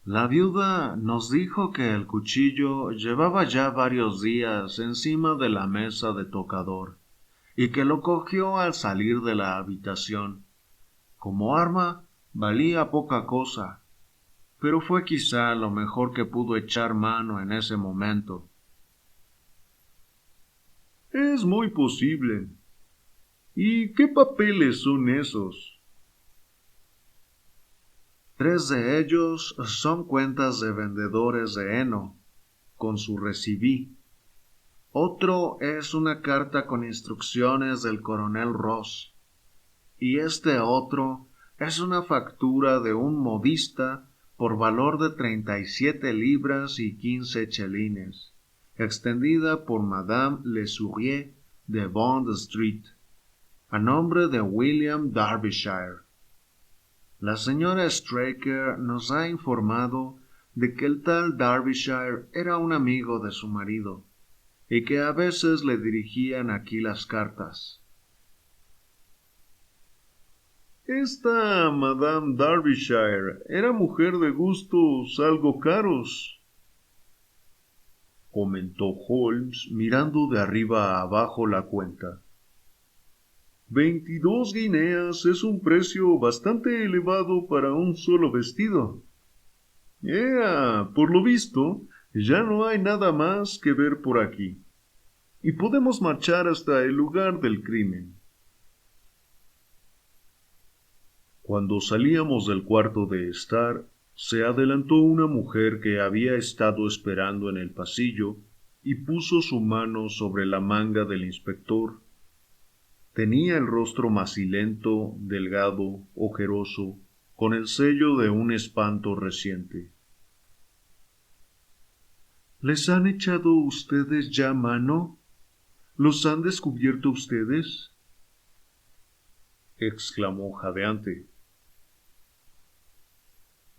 La viuda nos dijo que el cuchillo llevaba ya varios días encima de la mesa de tocador y que lo cogió al salir de la habitación. Como arma, valía poca cosa, pero fue quizá lo mejor que pudo echar mano en ese momento. Es muy posible. ¿Y qué papeles son esos? 3 de ellos son cuentas de vendedores de heno, con su recibí. Otro es una carta con instrucciones del coronel Ross. Y este otro es una factura de un modista por valor de 37 libras y 15 chelines, extendida por Madame Le Sourier de Bond Street, a nombre de William Derbyshire. La señora Straker nos ha informado de que el tal Derbyshire era un amigo de su marido, y que a veces le dirigían aquí las cartas. Esta Madame Derbyshire era mujer de gustos algo caros, comentó Holmes mirando de arriba a abajo la cuenta. 22 guineas es un precio bastante elevado para un solo vestido. Por lo visto, ya no hay nada más que ver por aquí, y podemos marchar hasta el lugar del crimen. Cuando salíamos del cuarto de estar, se adelantó una mujer que había estado esperando en el pasillo y puso su mano sobre la manga del inspector. Tenía el rostro macilento, delgado, ojeroso, con el sello de un espanto reciente. ¿Les han echado ustedes ya mano? ¿Los han descubierto ustedes? Exclamó jadeante.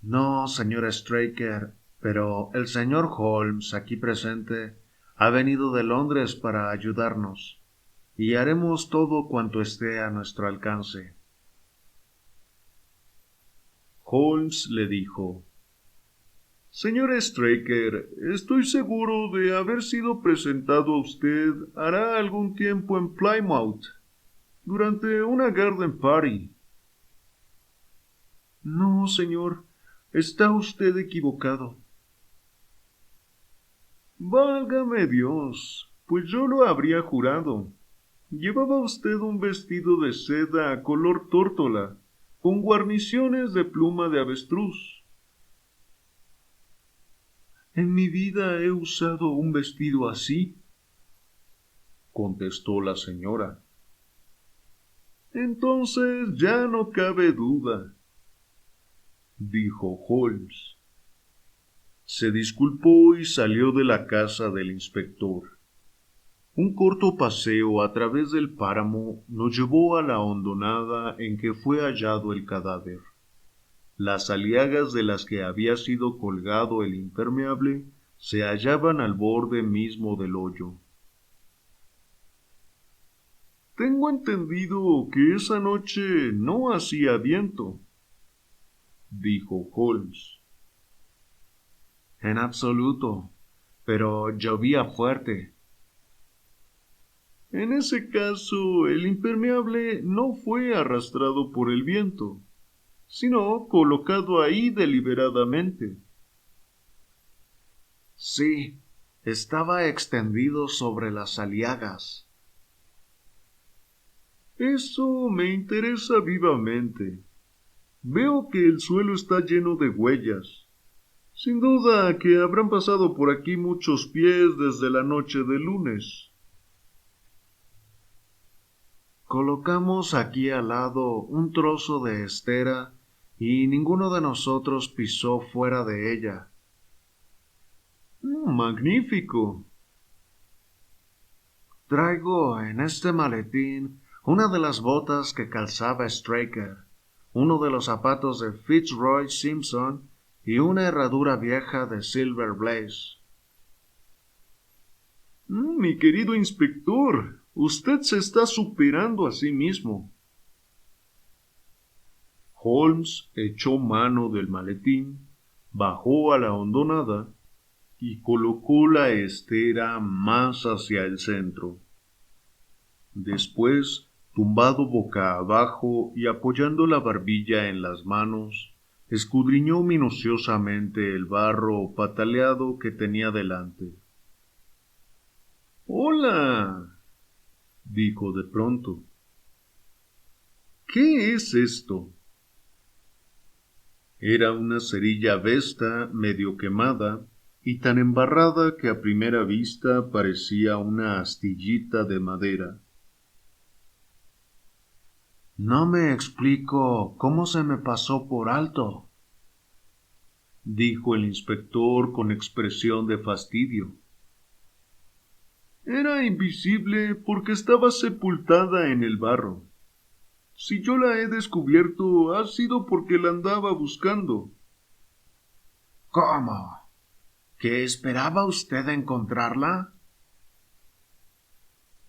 No, señora Straker, pero el señor Holmes, aquí presente, ha venido de Londres para ayudarnos, y haremos todo cuanto esté a nuestro alcance. Holmes le dijo: Señora Straker, estoy seguro de haber sido presentado a usted hará algún tiempo en Plymouth, durante una garden party. No, señor, está usted equivocado. Válgame Dios, pues yo lo habría jurado. Llevaba usted un vestido de seda color tórtola, con guarniciones de pluma de avestruz. En mi vida he usado un vestido así, contestó la señora. Entonces ya no cabe duda, dijo Holmes. Se disculpó y salió de la casa del inspector. Un corto paseo a través del páramo nos llevó a la hondonada en que fue hallado el cadáver. Las aliagas de las que había sido colgado el impermeable se hallaban al borde mismo del hoyo. Tengo entendido que esa noche no hacía viento, dijo Holmes. En absoluto, pero llovía fuerte. En ese caso, el impermeable no fue arrastrado por el viento, sino colocado ahí deliberadamente. Sí, estaba extendido sobre las aliagas. Eso me interesa vivamente. Veo que el suelo está lleno de huellas. Sin duda que habrán pasado por aquí muchos pies desde la noche del lunes. Colocamos aquí al lado un trozo de estera y ninguno de nosotros pisó fuera de ella. Magnífico. Traigo en este maletín una de las botas que calzaba Straker, uno de los zapatos de Fitzroy Simpson y una herradura vieja de Silver Blaze. Mi querido inspector, usted se está superando a sí mismo. Holmes echó mano del maletín, bajó a la hondonada y colocó la estera más hacia el centro. Después, tumbado boca abajo y apoyando la barbilla en las manos, escudriñó minuciosamente el barro pataleado que tenía delante. ¡Hola!, dijo de pronto. ¿Qué es esto? Era una cerilla vesta medio quemada y tan embarrada que a primera vista parecía una astillita de madera. No me explico cómo se me pasó por alto, dijo el inspector con expresión de fastidio. Era invisible porque estaba sepultada en el barro. Si yo la he descubierto, ha sido porque la andaba buscando. ¿Cómo? ¿Qué esperaba usted encontrarla?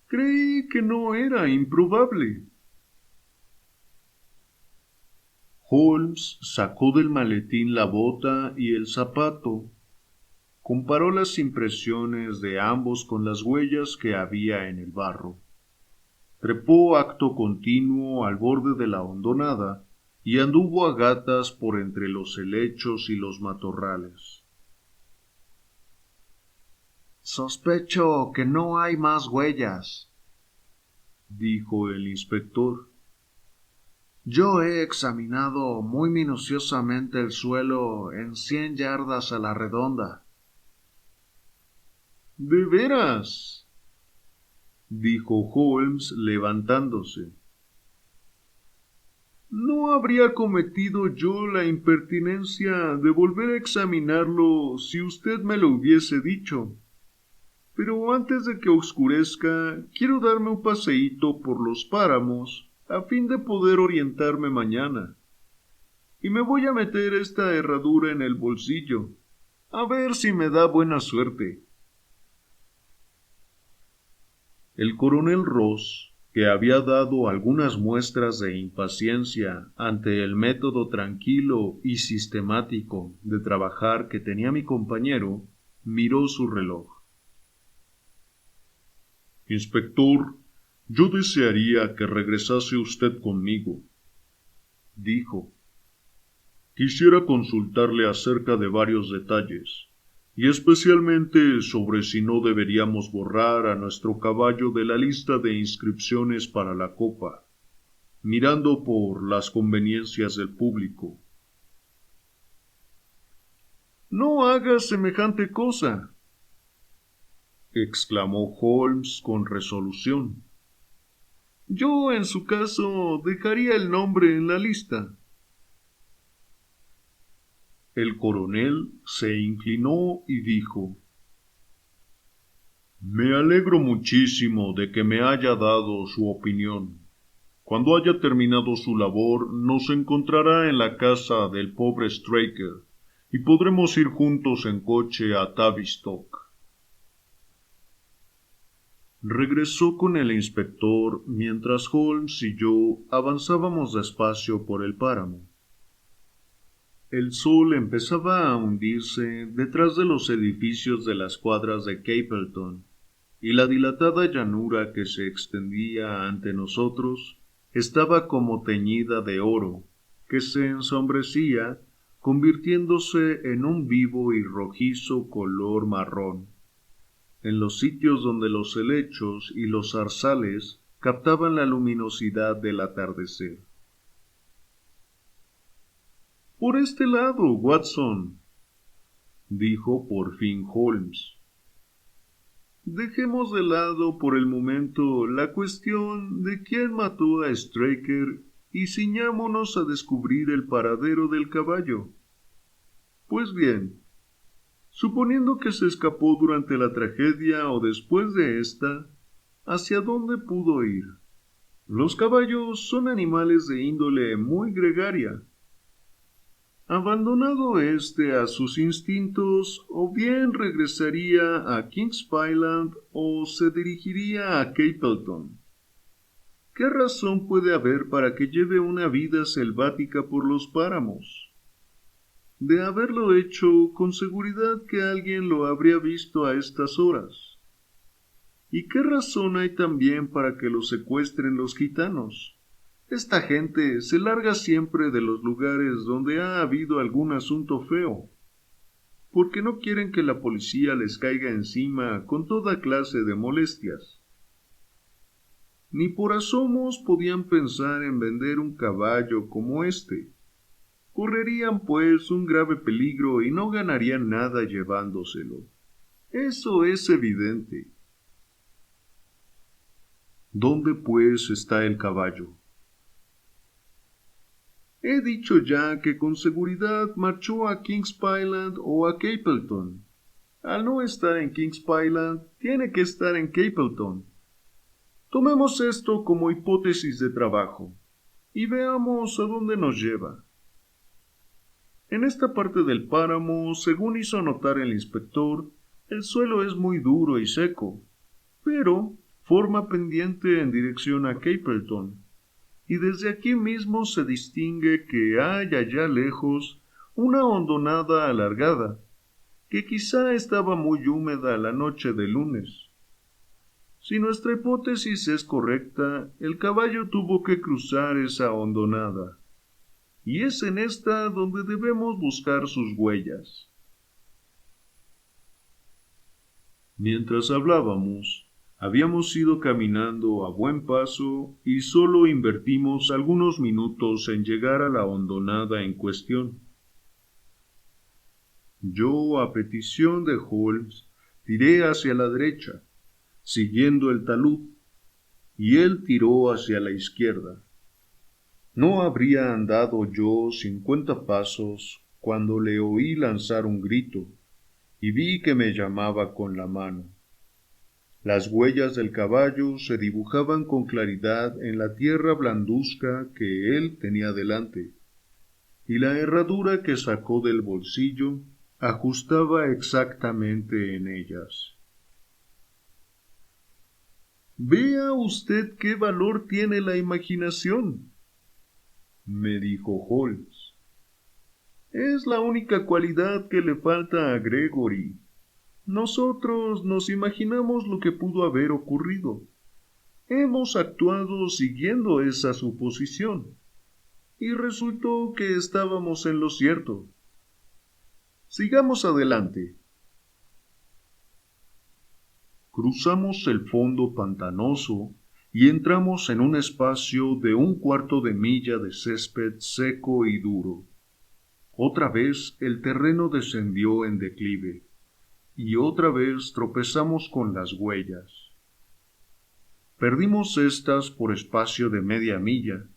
Creí que no era improbable. Holmes sacó del maletín la bota y el zapato. Comparó las impresiones de ambos con las huellas que había en el barro. Trepó acto continuo al borde de la hondonada y anduvo a gatas por entre los helechos y los matorrales. Sospecho que no hay más huellas, dijo el inspector. Yo he examinado muy minuciosamente el suelo en 100 yardas a la redonda. ¿De veras?, dijo Holmes levantándose. No habría cometido yo la impertinencia de volver a examinarlo si usted me lo hubiese dicho. Pero antes de que oscurezca, quiero darme un paseíto por los páramos a fin de poder orientarme mañana. Y me voy a meter esta herradura en el bolsillo, a ver si me da buena suerte. El coronel Ross, que había dado algunas muestras de impaciencia ante el método tranquilo y sistemático de trabajar que tenía mi compañero, miró su reloj. Inspector, yo desearía que regresase usted conmigo, dijo. Quisiera consultarle acerca de varios detalles, y especialmente sobre si no deberíamos borrar a nuestro caballo de la lista de inscripciones para la copa, mirando por las conveniencias del público. No haga semejante cosa, exclamó Holmes con resolución. Yo, en su caso, dejaría el nombre en la lista. El coronel se inclinó y dijo: Me alegro muchísimo de que me haya dado su opinión. Cuando haya terminado su labor, nos encontrará en la casa del pobre Straker y podremos ir juntos en coche a Tavistock. Regresó con el inspector mientras Holmes y yo avanzábamos despacio por el páramo. El sol empezaba a hundirse detrás de los edificios de las cuadras de Capleton, y la dilatada llanura que se extendía ante nosotros estaba como teñida de oro, que se ensombrecía, convirtiéndose en un vivo y rojizo color marrón, en los sitios donde los helechos y los zarzales captaban la luminosidad del atardecer. «Por este lado, Watson», dijo por fin Holmes. «Dejemos de lado por el momento la cuestión de quién mató a Straker y ciñámonos a descubrir el paradero del caballo. Pues bien, suponiendo que se escapó durante la tragedia o después de esta, ¿hacia dónde pudo ir? Los caballos son animales de índole muy gregaria. Abandonado a sus instintos, o bien regresaría a Kings Island o se dirigiría a Capleton. ¿Qué razón puede haber para que lleve una vida selvática por los páramos? De haberlo hecho, con seguridad que alguien lo habría visto a estas horas. ¿Y qué razón hay también para que lo secuestren los gitanos? Esta gente se larga siempre de los lugares donde ha habido algún asunto feo, porque no quieren que la policía les caiga encima con toda clase de molestias. Ni por asomos podían pensar en vender un caballo como este. Correrían, pues, un grave peligro y no ganarían nada llevándoselo. Eso es evidente. ¿Dónde, pues, está el caballo? He dicho ya que con seguridad marchó a Kings Island o a Capleton. Al no estar en Kings Island, tiene que estar en Capleton. Tomemos esto como hipótesis de trabajo y veamos a dónde nos lleva. En esta parte del páramo, según hizo notar el inspector, el suelo es muy duro y seco, pero forma pendiente en dirección a Capleton. Y desde aquí mismo se distingue que hay allá lejos una hondonada alargada, que quizá estaba muy húmeda la noche del lunes. Si nuestra hipótesis es correcta, el caballo tuvo que cruzar esa hondonada, y es en esta donde debemos buscar sus huellas. Mientras hablábamos, habíamos ido caminando a buen paso y solo invertimos algunos minutos en llegar a la hondonada en cuestión. Yo, a petición de Holmes, tiré hacia la derecha, siguiendo el talud, y él tiró hacia la izquierda. No habría andado yo 50 pasos cuando le oí lanzar un grito, y vi que me llamaba con la mano. Las huellas del caballo se dibujaban con claridad en la tierra blanduzca que él tenía delante, y la herradura que sacó del bolsillo ajustaba exactamente en ellas. «Vea usted qué valor tiene la imaginación», me dijo Holmes. «Es la única cualidad que le falta a Gregory. Nosotros nos imaginamos lo que pudo haber ocurrido. Hemos actuado siguiendo esa suposición, y resultó que estábamos en lo cierto. Sigamos adelante». Cruzamos el fondo pantanoso y entramos en un espacio de 1/4 de milla de césped seco y duro. Otra vez el terreno descendió en declive, y otra vez tropezamos con las huellas. Perdimos éstas por espacio de media milla,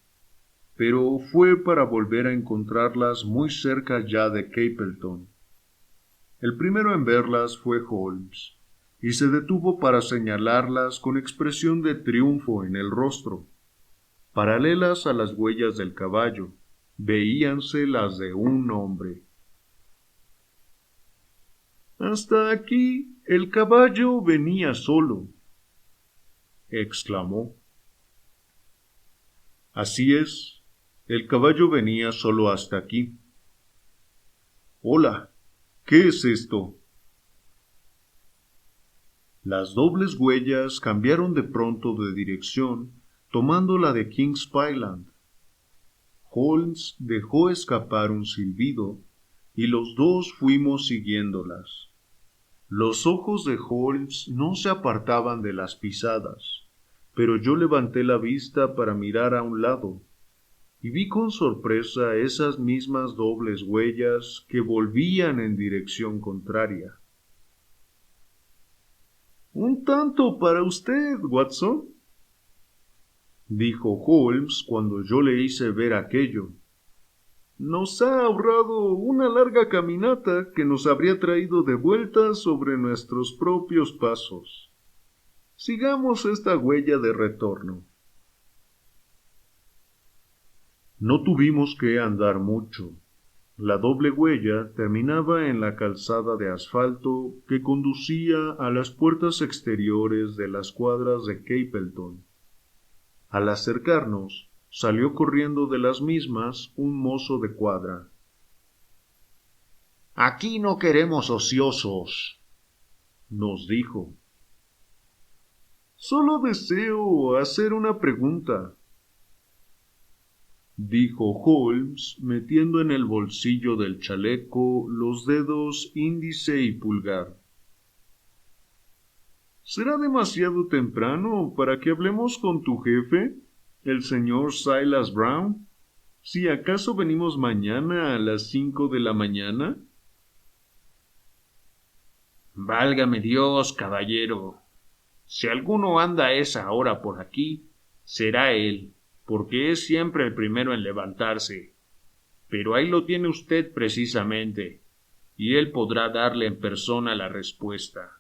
pero fue para volver a encontrarlas muy cerca ya de Capleton. El primero en verlas fue Holmes, y se detuvo para señalarlas con expresión de triunfo en el rostro. Paralelas a las huellas del caballo, veíanse las de un hombre. «Hasta aquí el caballo venía solo», exclamó. «Así es, el caballo venía solo hasta aquí». «Hola, ¿qué es esto?». Las dobles huellas cambiaron de pronto de dirección, tomando la de Kings Pyland. Holmes dejó escapar un silbido, y los dos fuimos siguiéndolas. Los ojos de Holmes no se apartaban de las pisadas, pero yo levanté la vista para mirar a un lado, y vi con sorpresa esas mismas dobles huellas que volvían en dirección contraria. «Un tanto para usted, Watson», dijo Holmes cuando yo le hice ver aquello. «Nos ha ahorrado una larga caminata que nos habría traído de vuelta sobre nuestros propios pasos. Sigamos esta huella de retorno». No tuvimos que andar mucho. La doble huella terminaba en la calzada de asfalto que conducía a las puertas exteriores de las cuadras de Capleton. Al acercarnos, salió corriendo de las mismas un mozo de cuadra. «Aquí no queremos ociosos», nos dijo. «Solo deseo hacer una pregunta», dijo Holmes, metiendo en el bolsillo del chaleco los dedos índice y pulgar. «¿Será demasiado temprano para que hablemos con tu jefe, el señor Silas Brown? ¿Si acaso venimos mañana a las 5 de la mañana?» «Válgame Dios, caballero. Si alguno anda a esa hora por aquí, será él, porque es siempre el primero en levantarse. Pero ahí lo tiene usted precisamente, y él podrá darle en persona la respuesta».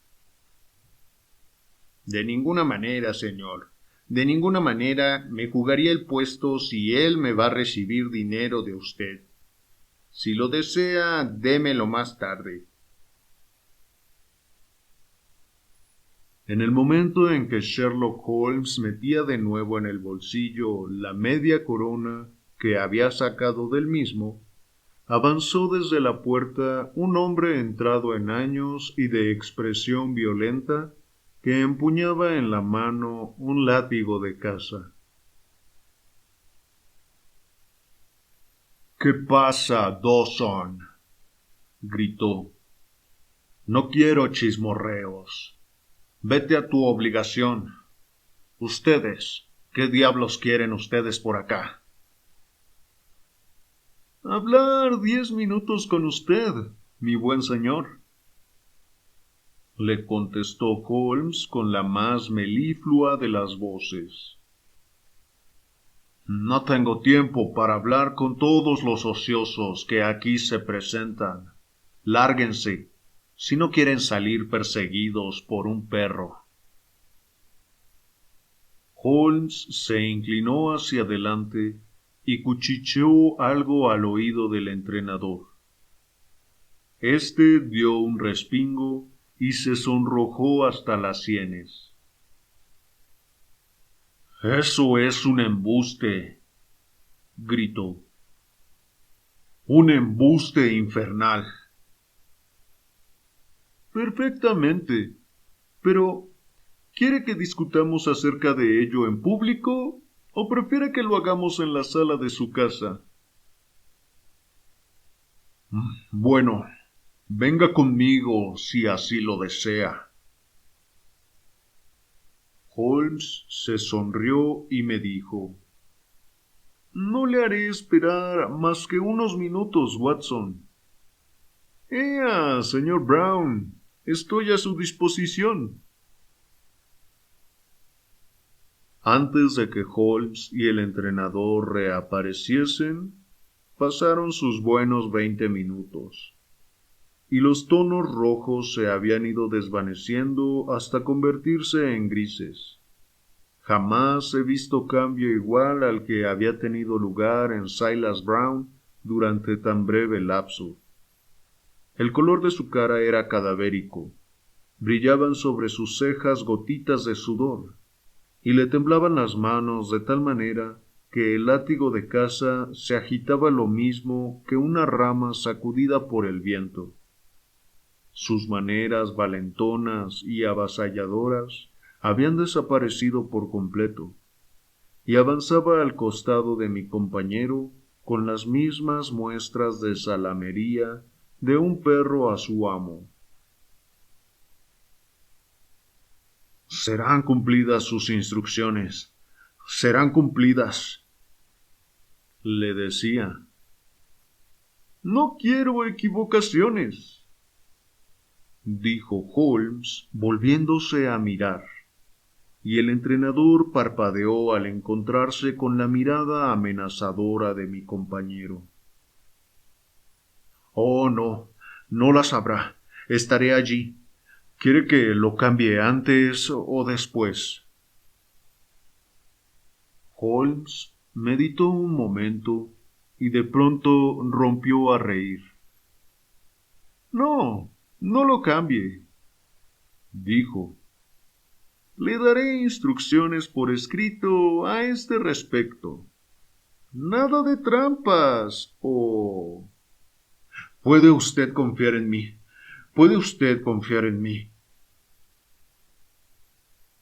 «De ninguna manera, señor. De ninguna manera me jugaría el puesto si él me va a recibir dinero de usted. Si lo desea, démelo más tarde». En el momento en que Sherlock Holmes metía de nuevo en el bolsillo la media corona que había sacado del mismo, avanzó desde la puerta un hombre entrado en años y de expresión violenta que empuñaba en la mano un látigo de caza. «¿Qué pasa, Dawson?», gritó. «No quiero chismorreos. Vete a tu obligación. Ustedes, ¿qué diablos quieren ustedes por acá?» «Hablar 10 minutos con usted, mi buen señor», le contestó Holmes con la más meliflua de las voces. «No tengo tiempo para hablar con todos los ociosos que aquí se presentan. Lárguense, si no quieren salir perseguidos por un perro». Holmes se inclinó hacia adelante y cuchicheó algo al oído del entrenador. Este dio un respingo y se sonrojó hasta las sienes. «Eso es un embuste», gritó. «Un embuste infernal». «Perfectamente. Pero, ¿quiere que discutamos acerca de ello en público o prefiere que lo hagamos en la sala de su casa?» «Bueno, venga conmigo si así lo desea». Holmes se sonrió y me dijo: «No le haré esperar más que unos minutos, Watson». «¡Ea, señor Brown! Estoy a su disposición». Antes de que Holmes y el entrenador reapareciesen, pasaron sus buenos 20 minutos, y los tonos rojos se habían ido desvaneciendo hasta convertirse en grises. Jamás he visto cambio igual al que había tenido lugar en Silas Brown durante tan breve lapso. El color de su cara era cadavérico, brillaban sobre sus cejas gotitas de sudor, y le temblaban las manos de tal manera que el látigo de caza se agitaba lo mismo que una rama sacudida por el viento. Sus maneras valentonas y avasalladoras habían desaparecido por completo, y avanzaba al costado de mi compañero con las mismas muestras de zalamería de un perro a su amo. Serán cumplidas sus instrucciones, serán cumplidas, le decía. No quiero equivocaciones, dijo Holmes, volviéndose a mirar, y el entrenador parpadeó al encontrarse con la mirada amenazadora de mi compañero. Oh, no, no las habrá. Estaré allí. ¿Quiere que lo cambie antes o después? Holmes meditó un momento y de pronto rompió a reír. No, no lo cambie, dijo. Le daré instrucciones por escrito a este respecto. Nada de trampas o... Puede usted confiar en mí. Puede usted confiar en mí.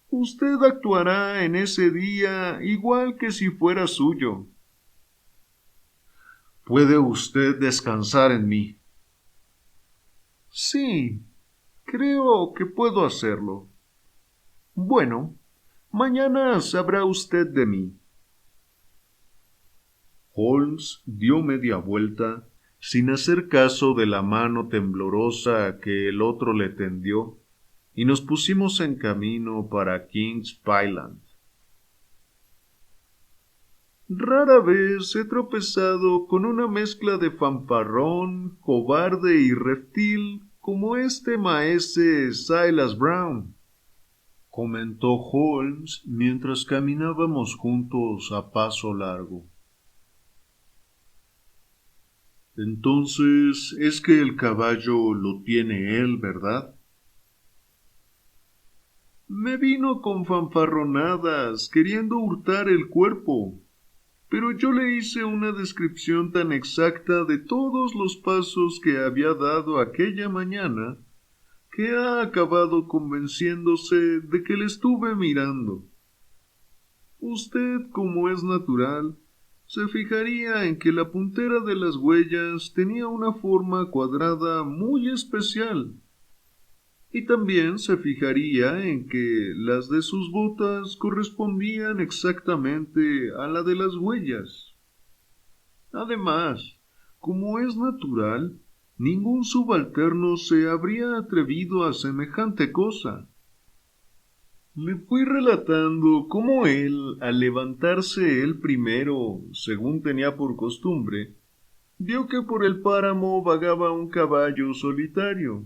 Usted actuará en ese día igual que si fuera suyo. Puede usted descansar en mí. Sí, creo que puedo hacerlo. Bueno, mañana sabrá usted de mí. Holmes dio media vuelta, sin hacer caso de la mano temblorosa que el otro le tendió, y nos pusimos en camino para Kings Pyland. Rara vez he tropezado con una mezcla de fanfarrón, cobarde y reptil como este maese Silas Brown, comentó Holmes mientras caminábamos juntos a paso largo. Entonces, es que el caballo lo tiene él, ¿verdad? Me vino con fanfarronadas, queriendo hurtar el cuerpo, pero yo le hice una descripción tan exacta de todos los pasos que había dado aquella mañana, que ha acabado convenciéndose de que le estuve mirando. Usted, como es natural, se fijaría en que la puntera de las huellas tenía una forma cuadrada muy especial, y también se fijaría en que las de sus botas correspondían exactamente a la de las huellas. Además, como es natural, ningún subalterno se habría atrevido a semejante cosa. Le fui relatando cómo él, al levantarse él primero, según tenía por costumbre, vio que por el páramo vagaba un caballo solitario,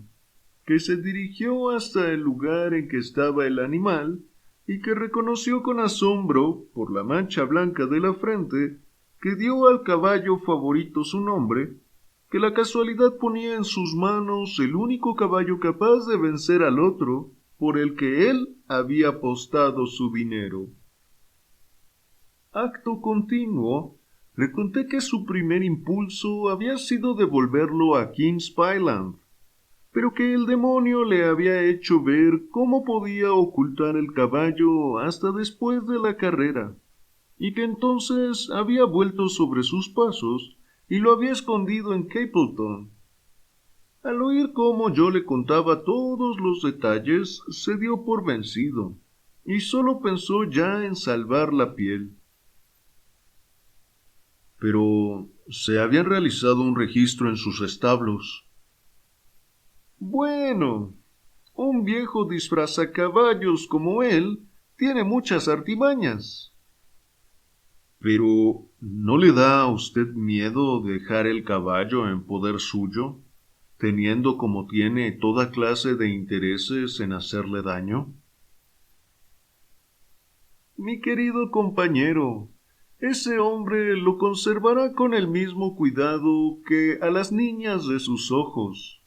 que se dirigió hasta el lugar en que estaba el animal y que reconoció con asombro, por la mancha blanca de la frente, que dio al caballo favorito su nombre, que la casualidad ponía en sus manos el único caballo capaz de vencer al otro, por el que él había apostado su dinero. Acto continuo, le conté que su primer impulso había sido devolverlo a Kings Pyland, pero que el demonio le había hecho ver cómo podía ocultar el caballo hasta después de la carrera, y que entonces había vuelto sobre sus pasos y lo había escondido en Capleton. Al oír cómo yo le contaba todos los detalles, se dio por vencido, y solo pensó ya en salvar la piel. Pero se había realizado un registro en sus establos. Bueno, un viejo disfrazacaballos como él tiene muchas artimañas. Pero, ¿no le da a usted miedo dejar el caballo en poder suyo, teniendo como tiene toda clase de intereses en hacerle daño? Mi querido compañero, ese hombre lo conservará con el mismo cuidado que a las niñas de sus ojos.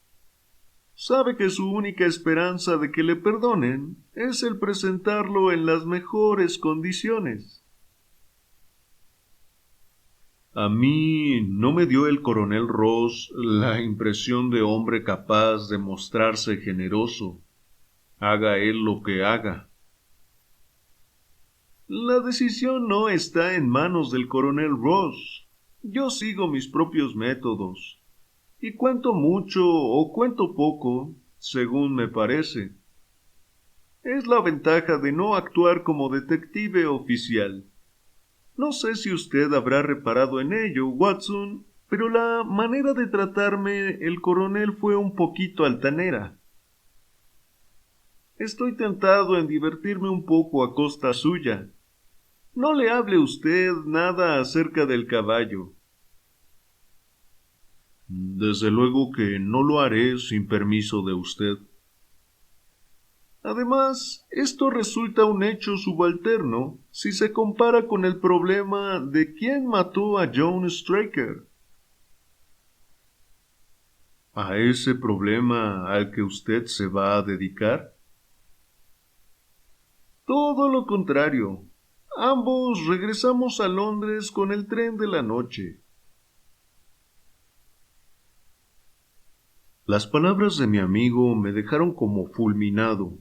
Sabe que su única esperanza de que le perdonen es el presentarlo en las mejores condiciones. A mí no me dio el coronel Ross la impresión de hombre capaz de mostrarse generoso, haga él lo que haga. La decisión no está en manos del coronel Ross. Yo sigo mis propios métodos, y cuento mucho o cuento poco, según me parece. Es la ventaja de no actuar como detective oficial. No sé si usted habrá reparado en ello, Watson, pero la manera de tratarme el coronel fue un poquito altanera. Estoy tentado en divertirme un poco a costa suya. No le hable usted nada acerca del caballo. Desde luego que no lo haré sin permiso de usted. Además, esto resulta un hecho subalterno si se compara con el problema de quién mató a John Straker. ¿A ese problema al que usted se va a dedicar? Todo lo contrario. Ambos regresamos a Londres con el tren de la noche. Las palabras de mi amigo me dejaron como fulminado.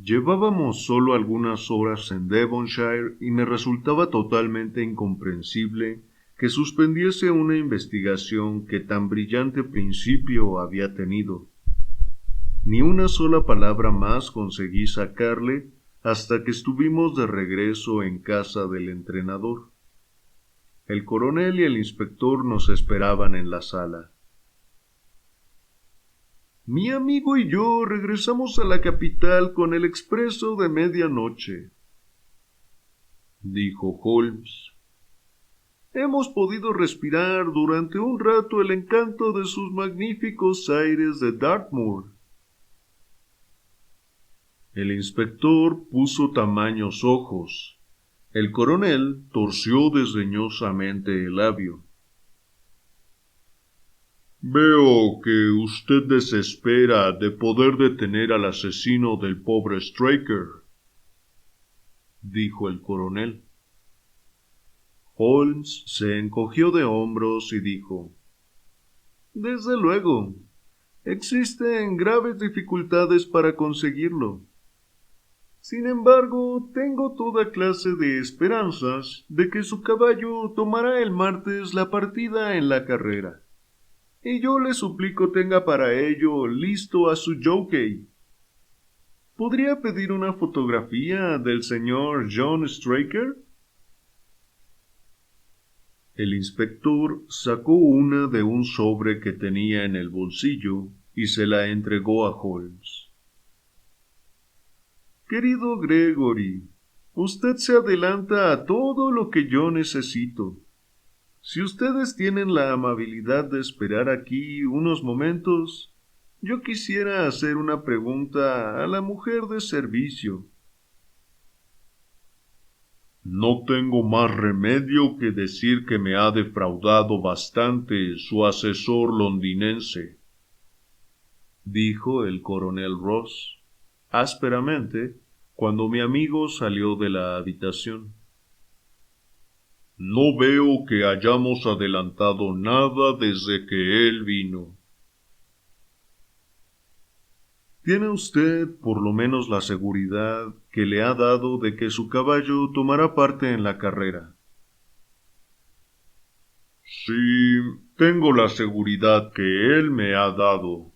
Llevábamos solo algunas horas en Devonshire y me resultaba totalmente incomprensible que suspendiese una investigación que tan brillante principio había tenido. Ni una sola palabra más conseguí sacarle hasta que estuvimos de regreso en casa del entrenador. El coronel y el inspector nos esperaban en la sala. Mi amigo y yo regresamos a la capital con el expreso de medianoche, dijo Holmes. Hemos podido respirar durante un rato el encanto de sus magníficos aires de Dartmoor. El inspector puso tamaños ojos. El coronel torció desdeñosamente el labio. Veo que usted desespera de poder detener al asesino del pobre Straker, dijo el coronel. Holmes se encogió de hombros y dijo: Desde luego, existen graves dificultades para conseguirlo. Sin embargo, tengo toda clase de esperanzas de que su caballo tomará el martes la partida en la carrera. Y yo le suplico tenga para ello listo a su jockey. ¿Podría pedir una fotografía del señor John Straker? El inspector sacó una de un sobre que tenía en el bolsillo y se la entregó a Holmes. Querido Gregory, usted se adelanta a todo lo que yo necesito. Si ustedes tienen la amabilidad de esperar aquí unos momentos, yo quisiera hacer una pregunta a la mujer de servicio. No tengo más remedio que decir que me ha defraudado bastante su asesor londinense, dijo el coronel Ross, ásperamente, cuando mi amigo salió de la habitación. No veo que hayamos adelantado nada desde que él vino. ¿Tiene usted por lo menos la seguridad que le ha dado de que su caballo tomará parte en la carrera? Sí, tengo la seguridad que él me ha dado,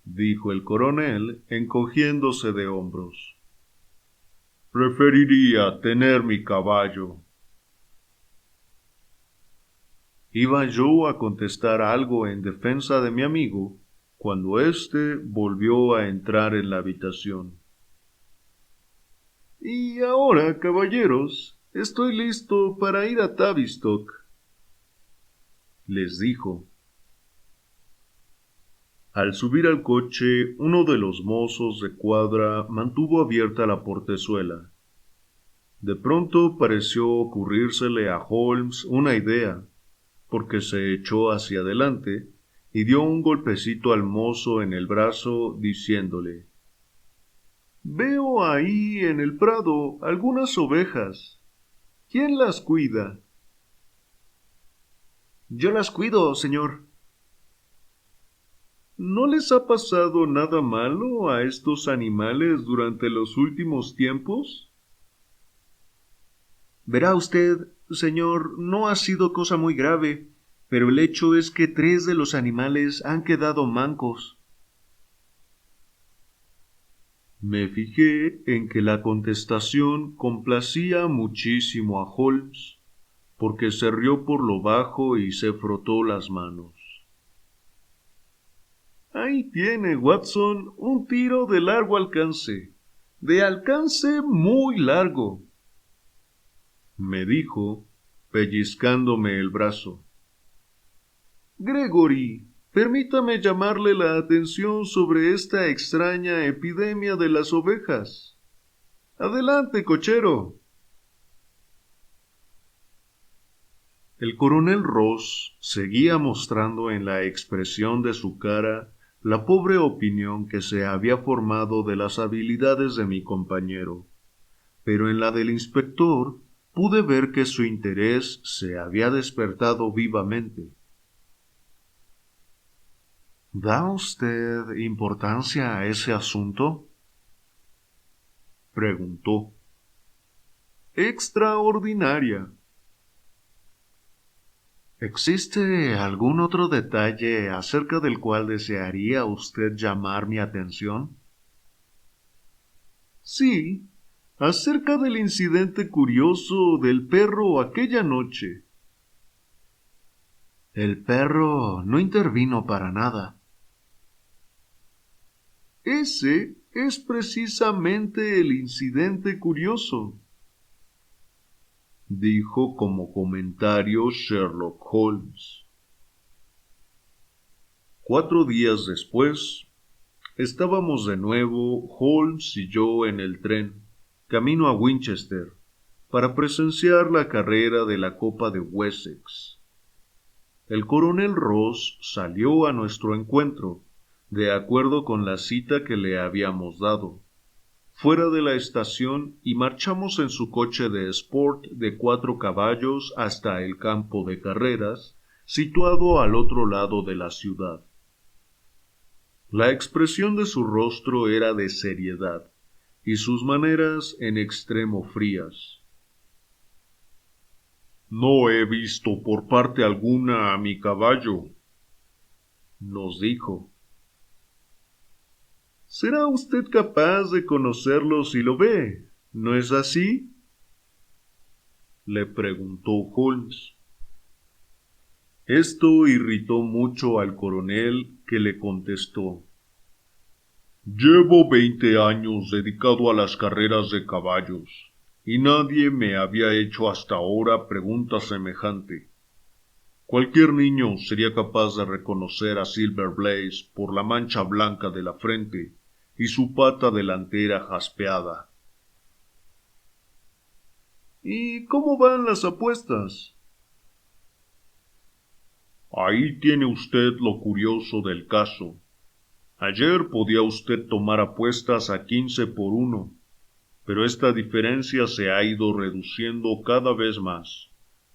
dijo el coronel, encogiéndose de hombros. Preferiría tener mi caballo. Iba yo a contestar algo en defensa de mi amigo, cuando éste volvió a entrar en la habitación. Y ahora, caballeros, estoy listo para ir a Tavistock, les dijo. Al subir al coche, uno de los mozos de cuadra mantuvo abierta la portezuela. De pronto pareció ocurrírsele a Holmes una idea, porque se echó hacia adelante y dio un golpecito al mozo en el brazo, diciéndole: Veo ahí en el prado algunas ovejas. ¿Quién las cuida? Yo las cuido, señor. ¿No les ha pasado nada malo a estos animales durante los últimos tiempos? Verá usted, señor, no ha sido cosa muy grave, pero el hecho es que 3 de los animales han quedado mancos. Me fijé en que la contestación complacía muchísimo a Holmes, porque se rió por lo bajo y se frotó las manos. Ahí tiene, Watson, un tiro de largo alcance, de alcance muy largo, me dijo, pellizcándome el brazo. Gregory, permítame llamarle la atención sobre esta extraña epidemia de las ovejas. Adelante, cochero. El coronel Ross seguía mostrando en la expresión de su cara la pobre opinión que se había formado de las habilidades de mi compañero, pero en la del inspector pude ver que su interés se había despertado vivamente. ¿Da usted importancia a ese asunto?, preguntó. Extraordinaria. ¿Existe algún otro detalle acerca del cual desearía usted llamar mi atención? Sí, acerca del incidente curioso del perro aquella noche. El perro no intervino para nada. Ese es precisamente el incidente curioso, dijo como comentario Sherlock Holmes. 4 días después, estábamos de nuevo, Holmes y yo, en el tren, camino a Winchester, para presenciar la carrera de la Copa de Wessex. El coronel Ross salió a nuestro encuentro, de acuerdo con la cita que le habíamos dado, fuera de la estación, y marchamos en su coche de sport de 4 caballos hasta el campo de carreras, situado al otro lado de la ciudad. La expresión de su rostro era de seriedad, y sus maneras en extremo frías. No he visto por parte alguna a mi caballo, nos dijo. ¿Será usted capaz de conocerlo si lo ve? ¿No es así?, le preguntó Holmes. Esto irritó mucho al coronel, que le contestó: Llevo 20 años dedicado a las carreras de caballos, y nadie me había hecho hasta ahora pregunta semejante. Cualquier niño sería capaz de reconocer a Silver Blaze por la mancha blanca de la frente y su pata delantera jaspeada. ¿Y cómo van las apuestas? Ahí tiene usted lo curioso del caso. Ayer podía usted tomar apuestas a 15 por 1, pero esta diferencia se ha ido reduciendo cada vez más,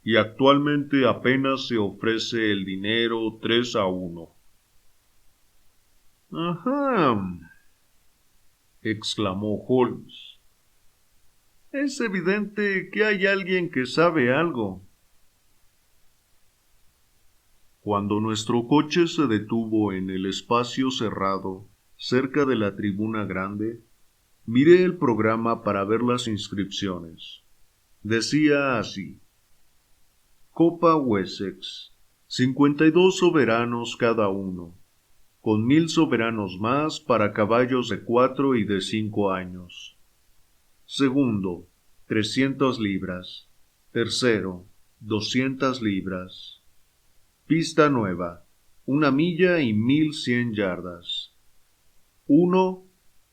y actualmente apenas se ofrece el dinero 3 a 1. Ajá, exclamó Holmes. Es evidente que hay alguien que sabe algo. Cuando nuestro coche se detuvo en el espacio cerrado, cerca de la tribuna grande, miré el programa para ver las inscripciones. Decía así: Copa Wessex, 52 soberanos cada uno, con 1000 soberanos más para caballos de 4 y de 5 años. Segundo, 300 libras. Tercero, 200 libras. Pista nueva, 1 milla y 1100 yardas. 1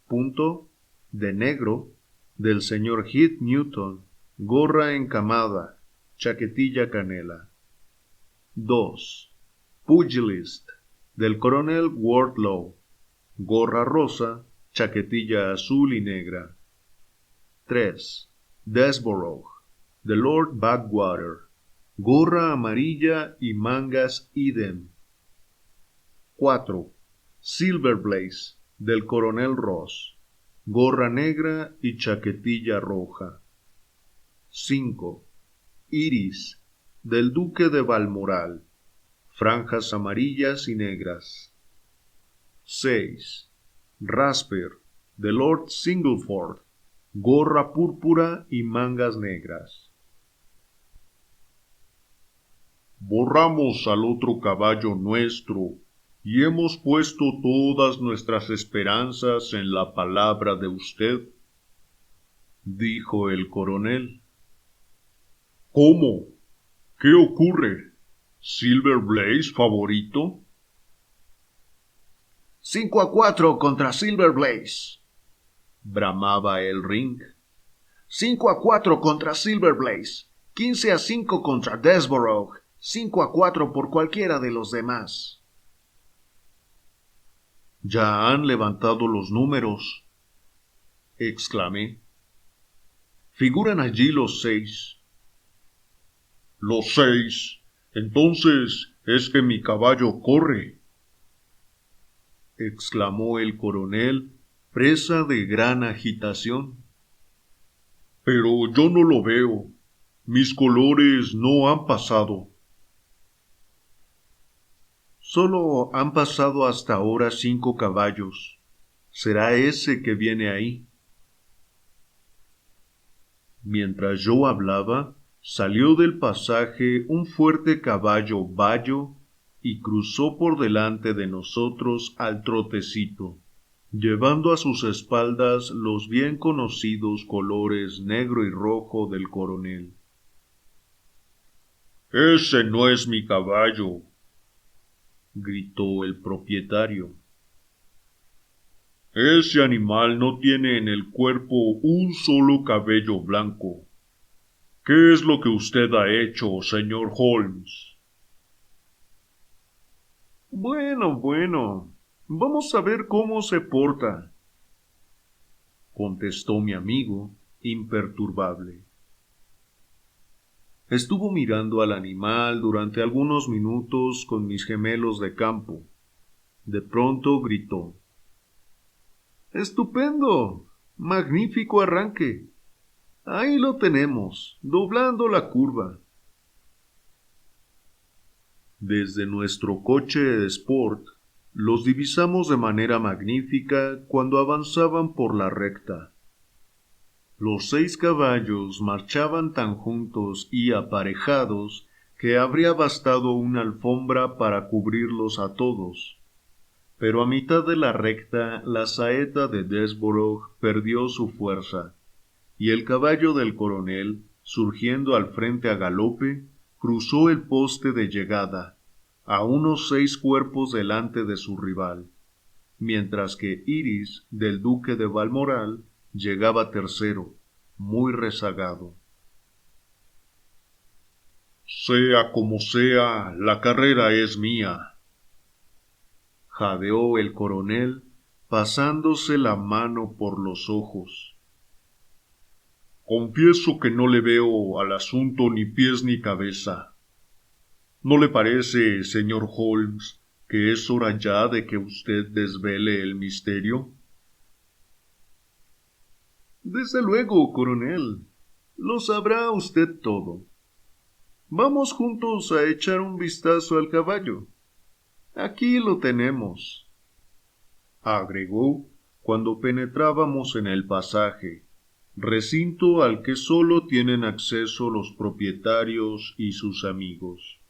punto de negro del señor Heath Newton, gorra encamada, chaquetilla canela. 2. Pugilist del coronel Wardlow, gorra rosa, chaquetilla azul y negra. 3. Desborough de Lord Backwater, gorra amarilla y mangas idem. 4. Silver Blaze, del coronel Ross, gorra negra y chaquetilla roja. 5. Iris, del duque de Balmoral, franjas amarillas y negras. 6. Rasper, de Lord Singleford, gorra púrpura y mangas negras. Borramos al otro caballo nuestro, y hemos puesto todas nuestras esperanzas en la palabra de usted, dijo el coronel. ¿Cómo? ¿Qué ocurre? ¿Silver Blaze favorito? 5-4 contra Silver Blaze, bramaba el ring. 5-4 contra Silver Blaze, 15-5 contra Desborough, 5-4 por cualquiera de los demás. Ya han levantado los números, exclamé. Figuran allí los 6. ¿Los 6? Entonces es que mi caballo corre, exclamó el coronel, presa de gran agitación. Pero yo no lo veo. Mis colores no han pasado. Solo han pasado hasta ahora 5 caballos. Será ese que viene ahí. Mientras yo hablaba, salió del pasaje un fuerte caballo bayo y cruzó por delante de nosotros al trotecito, llevando a sus espaldas los bien conocidos colores negro y rojo del coronel. «Ese no es mi caballo», gritó el propietario. «Ese animal no tiene en el cuerpo un solo cabello blanco. ¿Qué es lo que usted ha hecho, señor Holmes?» Bueno, vamos a ver cómo se porta, contestó mi amigo, imperturbable. Estuvo mirando al animal durante algunos minutos con mis gemelos de campo. De pronto gritó: «¡Estupendo! ¡Magnífico arranque! Ahí lo tenemos, doblando la curva». Desde nuestro coche de sport, los divisamos de manera magnífica cuando avanzaban por la recta. Los 6 caballos marchaban tan juntos y aparejados que habría bastado una alfombra para cubrirlos a todos. Pero a mitad de la recta la saeta de Desborough perdió su fuerza, y el caballo del coronel, surgiendo al frente a galope, cruzó el poste de llegada, a unos 6 cuerpos delante de su rival, mientras que Iris, del duque de Balmoral, llegaba tercero, muy rezagado. «Sea como sea, la carrera es mía», jadeó el coronel, pasándose la mano por los ojos. «Confieso que no le veo al asunto ni pies ni cabeza. ¿No le parece, señor Holmes, que es hora ya de que usted desvele el misterio?» «Desde luego, coronel. Lo sabrá usted todo. Vamos juntos a echar un vistazo al caballo. Aquí lo tenemos», agregó cuando penetrábamos en el pasaje, recinto al que sólo tienen acceso los propietarios y sus amigos.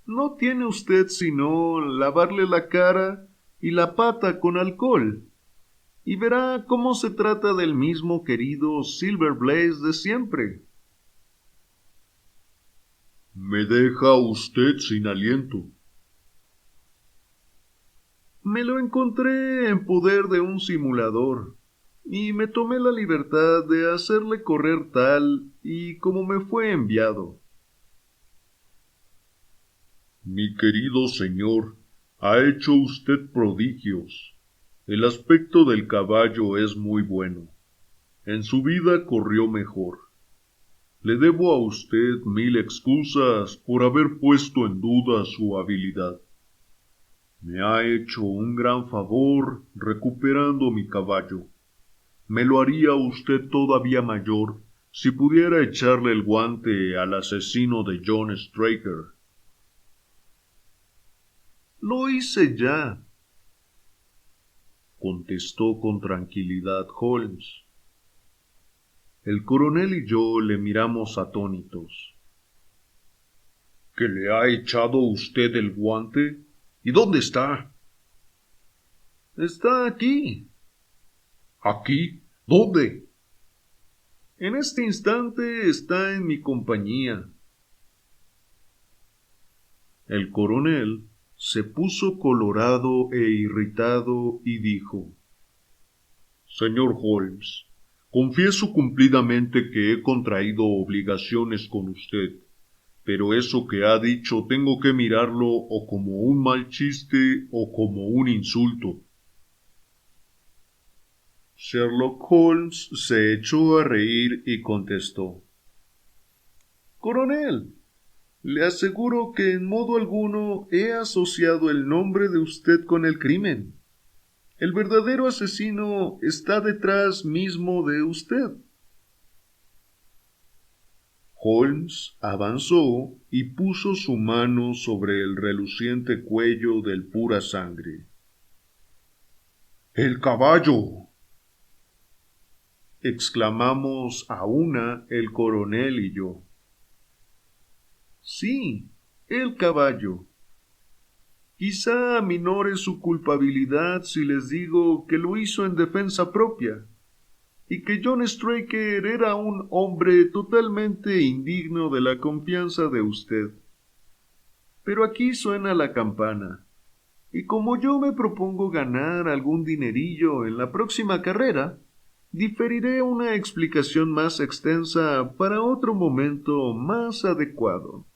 «No tiene usted sino lavarle la cara y la pata con alcohol, y verá cómo se trata del mismo querido Silver Blaze de siempre». «Me deja usted sin aliento». «Me lo encontré en poder de un simulador, y me tomé la libertad de hacerle correr tal y como me fue enviado». «Mi querido señor, ha hecho usted prodigios. El aspecto del caballo es muy bueno. En su vida corrió mejor. Le debo a usted 1000 excusas por haber puesto en duda su habilidad. Me ha hecho un gran favor recuperando mi caballo. Me lo haría usted todavía mayor si pudiera echarle el guante al asesino de John Straker. Lo hice ya, contestó con tranquilidad Holmes. El coronel y yo le miramos atónitos. ¿Que le ha echado usted el guante? ¿Y dónde está? Está aquí. ¿Aquí? ¿Dónde? En este instante está en mi compañía. El coronel se puso colorado e irritado y dijo: Señor Holmes, confieso cumplidamente que he contraído obligaciones con usted, pero eso que ha dicho tengo que mirarlo o como un mal chiste o como un insulto. Sherlock Holmes se echó a reír y contestó: Coronel, le aseguro que en modo alguno he asociado el nombre de usted con el crimen. El verdadero asesino está detrás mismo de usted. Holmes avanzó y puso su mano sobre el reluciente cuello del pura sangre. ¡El caballo!, exclamamos a una el coronel y yo. Sí, el caballo. Quizá aminore su culpabilidad si les digo que lo hizo en defensa propia, y que John Straker era un hombre totalmente indigno de la confianza de usted. Pero aquí suena la campana, y como yo me propongo ganar algún dinerillo en la próxima carrera, diferiré una explicación más extensa para otro momento más adecuado.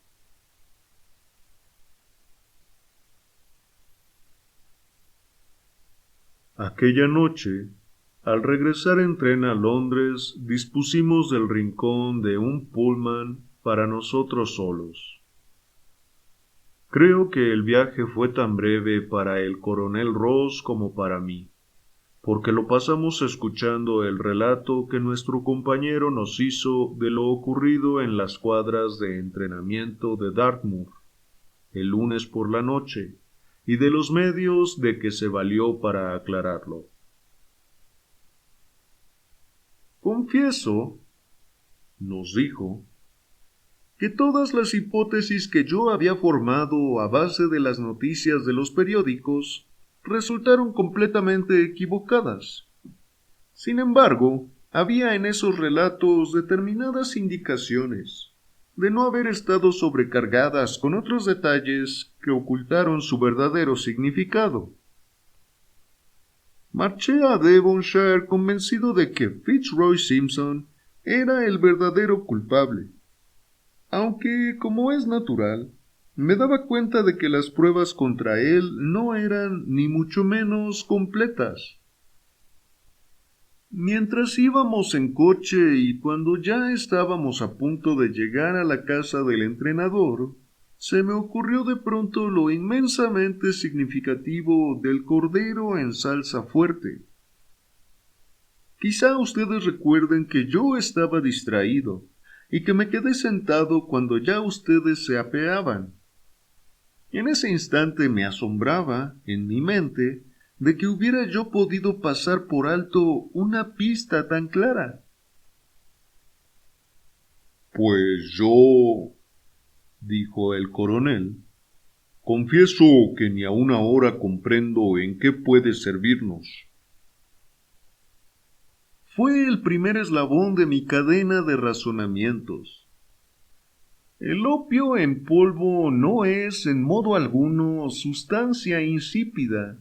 Aquella noche, al regresar en tren a Londres, dispusimos del rincón de un pullman para nosotros solos. Creo que el viaje fue tan breve para el coronel Ross como para mí, porque lo pasamos escuchando el relato que nuestro compañero nos hizo de lo ocurrido en las cuadras de entrenamiento de Dartmoor, el lunes por la noche, y de los medios de que se valió para aclararlo. Confieso, nos dijo, que todas las hipótesis que yo había formado a base de las noticias de los periódicos resultaron completamente equivocadas. Sin embargo, había en esos relatos determinadas indicaciones de no haber estado sobrecargadas con otros detalles que ocultaron su verdadero significado. Marché a Devonshire convencido de que Fitzroy Simpson era el verdadero culpable, aunque, como es natural, me daba cuenta de que las pruebas contra él no eran ni mucho menos completas. Mientras íbamos en coche y cuando ya estábamos a punto de llegar a la casa del entrenador, se me ocurrió de pronto lo inmensamente significativo del cordero en salsa fuerte. Quizá ustedes recuerden que yo estaba distraído y que me quedé sentado cuando ya ustedes se apeaban. En ese instante me asombraba, en mi mente, de que hubiera yo podido pasar por alto una pista tan clara. Pues yo, dijo el coronel, confieso que ni aun ahora comprendo en qué puede servirnos. Fue el primer eslabón de mi cadena de razonamientos. El opio en polvo no es en modo alguno sustancia insípida.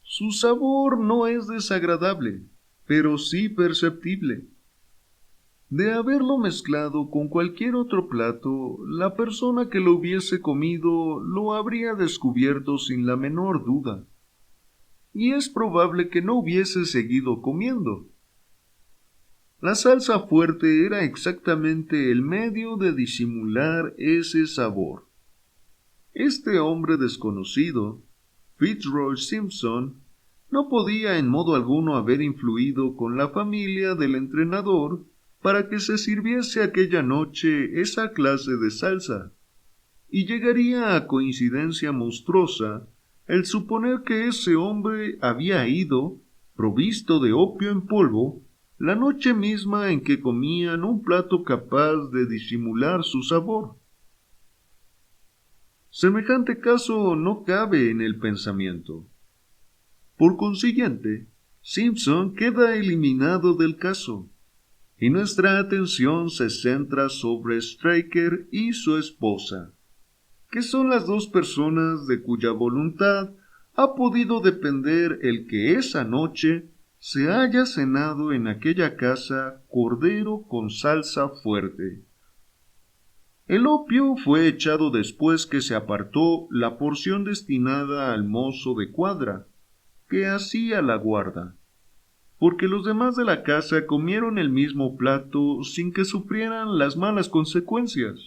Su sabor no es desagradable, pero sí perceptible. De haberlo mezclado con cualquier otro plato, la persona que lo hubiese comido lo habría descubierto sin la menor duda. Y es probable que no hubiese seguido comiendo. La salsa fuerte era exactamente el medio de disimular ese sabor. Este hombre desconocido, Fitzroy Simpson, no podía en modo alguno haber influido con la familia del entrenador para que se sirviese aquella noche esa clase de salsa, y llegaría a coincidencia monstruosa el suponer que ese hombre había ido, provisto de opio en polvo, la noche misma en que comían un plato capaz de disimular su sabor. Semejante caso no cabe en el pensamiento. Por consiguiente, Simpson queda eliminado del caso, y nuestra atención se centra sobre Straker y su esposa, que son las dos personas de cuya voluntad ha podido depender el que esa noche se haya cenado en aquella casa cordero con salsa fuerte. El opio fue echado después que se apartó la porción destinada al mozo de cuadra, que hacía la guarda, porque los demás de la casa comieron el mismo plato sin que sufrieran las malas consecuencias.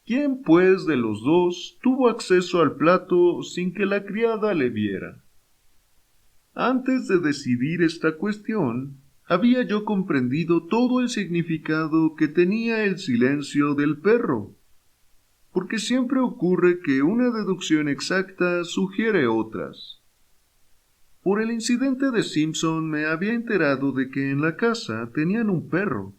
¿Quién, pues, de los dos tuvo acceso al plato sin que la criada le viera? Antes de decidir esta cuestión, había yo comprendido todo el significado que tenía el silencio del perro, porque siempre ocurre que una deducción exacta sugiere otras. Por el incidente de Simpson me había enterado de que en la casa tenían un perro,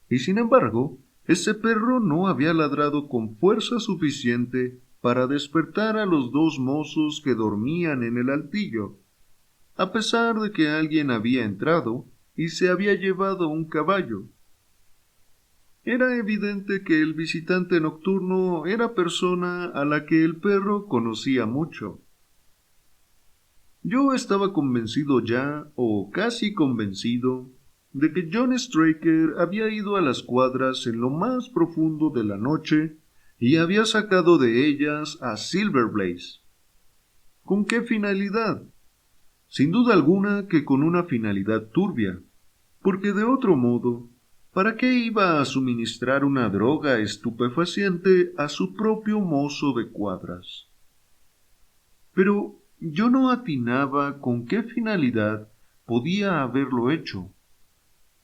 y sin embargo, ese perro no había ladrado con fuerza suficiente para despertar a los dos mozos que dormían en el altillo, a pesar de que alguien había entrado y se había llevado un caballo. Era evidente que el visitante nocturno era persona a la que el perro conocía mucho. Yo estaba convencido ya, o casi convencido, de que John Straker había ido a las cuadras en lo más profundo de la noche y había sacado de ellas a Silver Blaze. ¿Con qué finalidad? Sin duda alguna que con una finalidad turbia, porque de otro modo, ¿para qué iba a suministrar una droga estupefaciente a su propio mozo de cuadras? Pero yo no atinaba con qué finalidad podía haberlo hecho.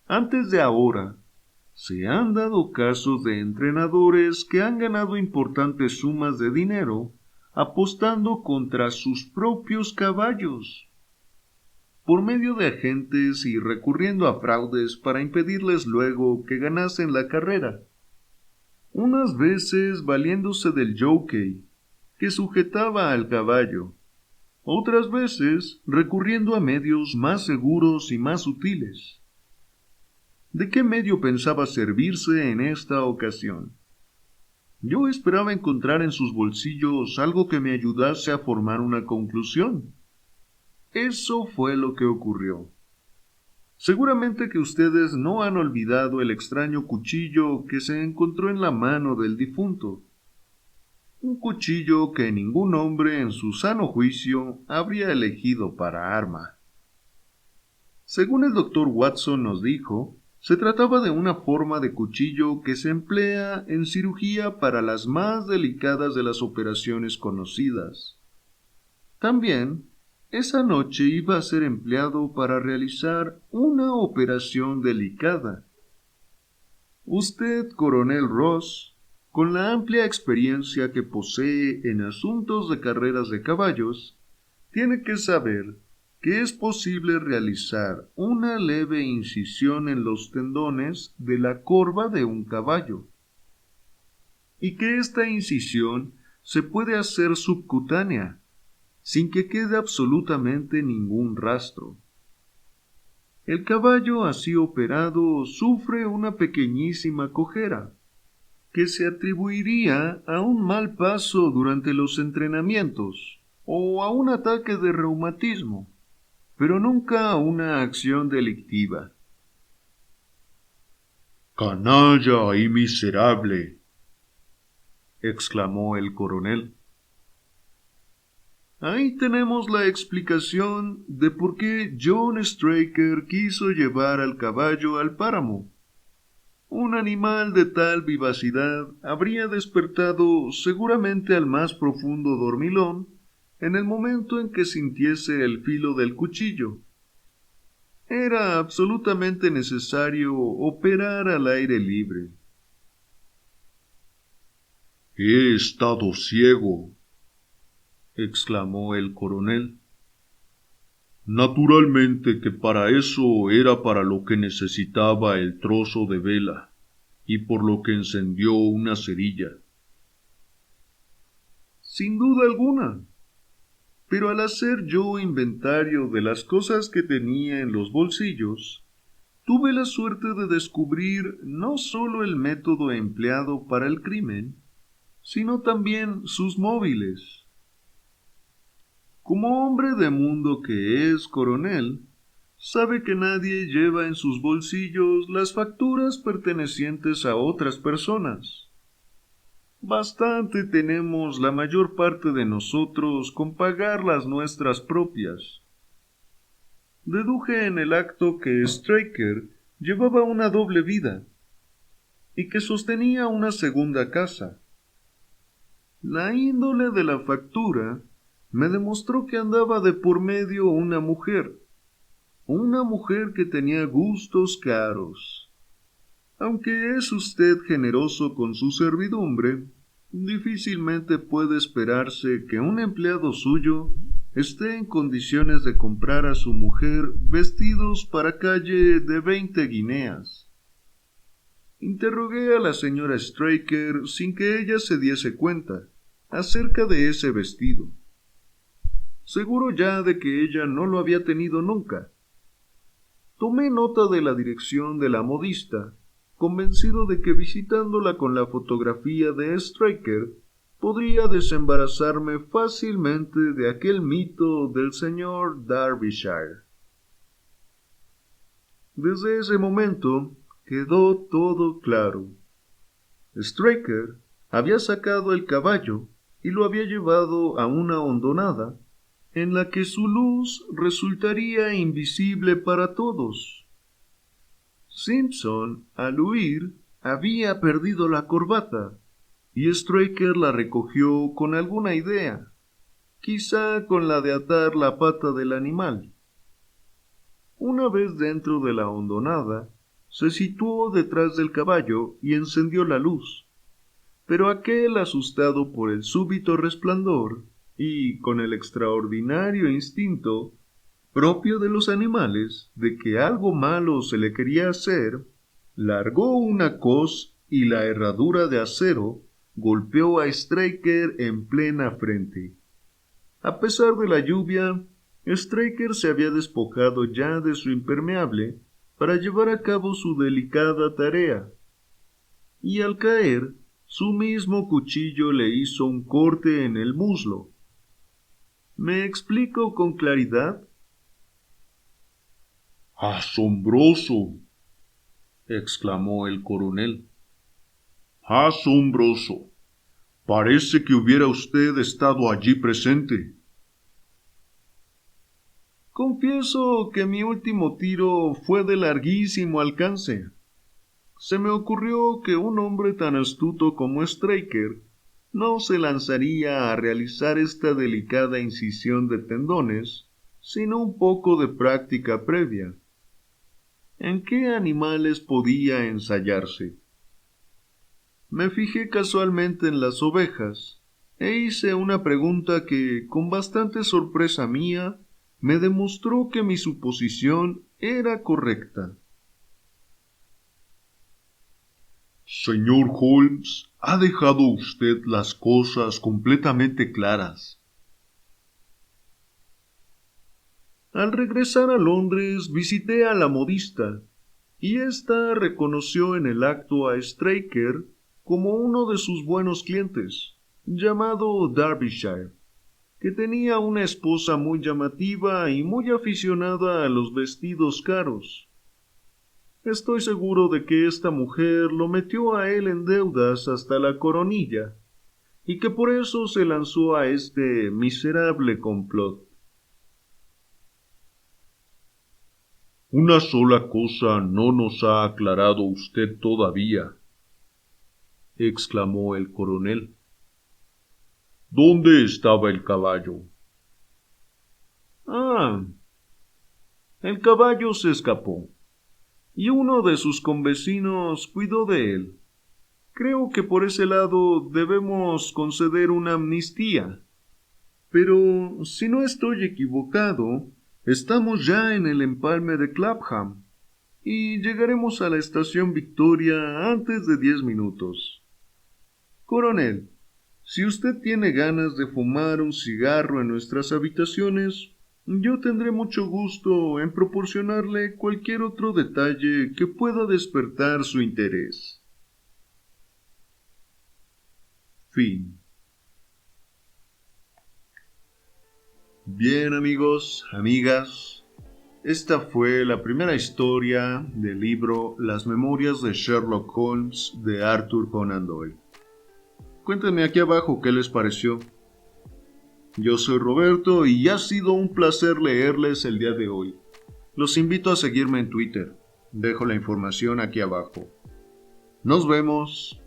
Antes de ahora, se han dado casos de entrenadores que han ganado importantes sumas de dinero apostando contra sus propios caballos, por medio de agentes y recurriendo a fraudes para impedirles luego que ganasen la carrera. Unas veces valiéndose del jockey, que sujetaba al caballo, otras veces recurriendo a medios más seguros y más sutiles. ¿De qué medio pensaba servirse en esta ocasión? Yo esperaba encontrar en sus bolsillos algo que me ayudase a formar una conclusión. Eso fue lo que ocurrió. Seguramente que ustedes no han olvidado el extraño cuchillo que se encontró en la mano del difunto. Un cuchillo que ningún hombre en su sano juicio habría elegido para arma. Según el doctor Watson nos dijo, se trataba de una forma de cuchillo que se emplea en cirugía para las más delicadas de las operaciones conocidas. También, esa noche iba a ser empleado para realizar una operación delicada. Usted, coronel Ross, con la amplia experiencia que posee en asuntos de carreras de caballos, tiene que saber que es posible realizar una leve incisión en los tendones de la corva de un caballo, y que esta incisión se puede hacer subcutánea, sin que quede absolutamente ningún rastro. El caballo así operado sufre una pequeñísima cojera, que se atribuiría a un mal paso durante los entrenamientos o a un ataque de reumatismo, pero nunca a una acción delictiva. «¡Canalla y miserable!», exclamó el coronel. Ahí tenemos la explicación de por qué John Straker quiso llevar al caballo al páramo. Un animal de tal vivacidad habría despertado seguramente al más profundo dormilón en el momento en que sintiese el filo del cuchillo. Era absolutamente necesario operar al aire libre. «He estado ciego», exclamó el coronel. «Naturalmente que para eso era para lo que necesitaba el trozo de vela, y por lo que encendió una cerilla». «Sin duda alguna. Pero al hacer yo inventario de las cosas que tenía en los bolsillos, tuve la suerte de descubrir no solo el método empleado para el crimen, sino también sus móviles. Como hombre de mundo que es, coronel, sabe que nadie lleva en sus bolsillos las facturas pertenecientes a otras personas. Bastante tenemos la mayor parte de nosotros con pagar las nuestras propias. Deduje en el acto que Straker llevaba una doble vida y que sostenía una segunda casa. La índole de la factura me demostró que andaba de por medio una mujer que tenía gustos caros. Aunque es usted generoso con su servidumbre, difícilmente puede esperarse que un empleado suyo esté en condiciones de comprar a su mujer vestidos para calle de 20 guineas. Interrogué a la señora Straker sin que ella se diese cuenta acerca de ese vestido. Seguro ya de que ella no lo había tenido nunca. Tomé nota de la dirección de la modista, convencido de que visitándola con la fotografía de Straker podría desembarazarme fácilmente de aquel mito del señor Derbyshire. Desde ese momento quedó todo claro. Straker había sacado el caballo y lo había llevado a una hondonada en la que su luz resultaría invisible para todos. Simpson, al huir, había perdido la corbata, y Straker la recogió con alguna idea, quizá con la de atar la pata del animal. Una vez dentro de la hondonada, se situó detrás del caballo y encendió la luz, pero aquel, asustado por el súbito resplandor y con el extraordinario instinto propio de los animales de que algo malo se le quería hacer, largó una coz y la herradura de acero golpeó a Straker en plena frente. A pesar de la lluvia, Straker se había despojado ya de su impermeable para llevar a cabo su delicada tarea, y al caer, su mismo cuchillo le hizo un corte en el muslo. ¿Me explico con claridad? «Asombroso», exclamó el coronel. «Asombroso. Parece que hubiera usted estado allí presente». Confieso que mi último tiro fue de larguísimo alcance. Se me ocurrió que un hombre tan astuto como Straker no se lanzaría a realizar esta delicada incisión de tendones sin un poco de práctica previa. ¿En qué animales podía ensayarse? Me fijé casualmente en las ovejas e hice una pregunta que, con bastante sorpresa mía, me demostró que mi suposición era correcta. «Señor Holmes, ha dejado usted las cosas completamente claras». Al regresar a Londres visité a la modista, y ésta reconoció en el acto a Straker como uno de sus buenos clientes, llamado Derbyshire, que tenía una esposa muy llamativa y muy aficionada a los vestidos caros. Estoy seguro de que esta mujer lo metió a él en deudas hasta la coronilla, y que por eso se lanzó a este miserable complot. Una sola cosa no nos ha aclarado usted todavía, exclamó el coronel. ¿Dónde estaba el caballo? Ah, el caballo se escapó, y uno de sus convecinos cuidó de él. Creo que por ese lado debemos conceder una amnistía. Pero, si no estoy equivocado, estamos ya en el empalme de Clapham, y llegaremos a la estación Victoria antes de 10 minutos. Coronel, si usted tiene ganas de fumar un cigarro en nuestras habitaciones, yo tendré mucho gusto en proporcionarle cualquier otro detalle que pueda despertar su interés. Fin. Bien, amigos, amigas, esta fue la primera historia del libro Las Memorias de Sherlock Holmes de Arthur Conan Doyle. Cuéntenme aquí abajo qué les pareció. Yo soy Roberto y ha sido un placer leerles el día de hoy. Los invito a seguirme en Twitter. Dejo la información aquí abajo. Nos vemos.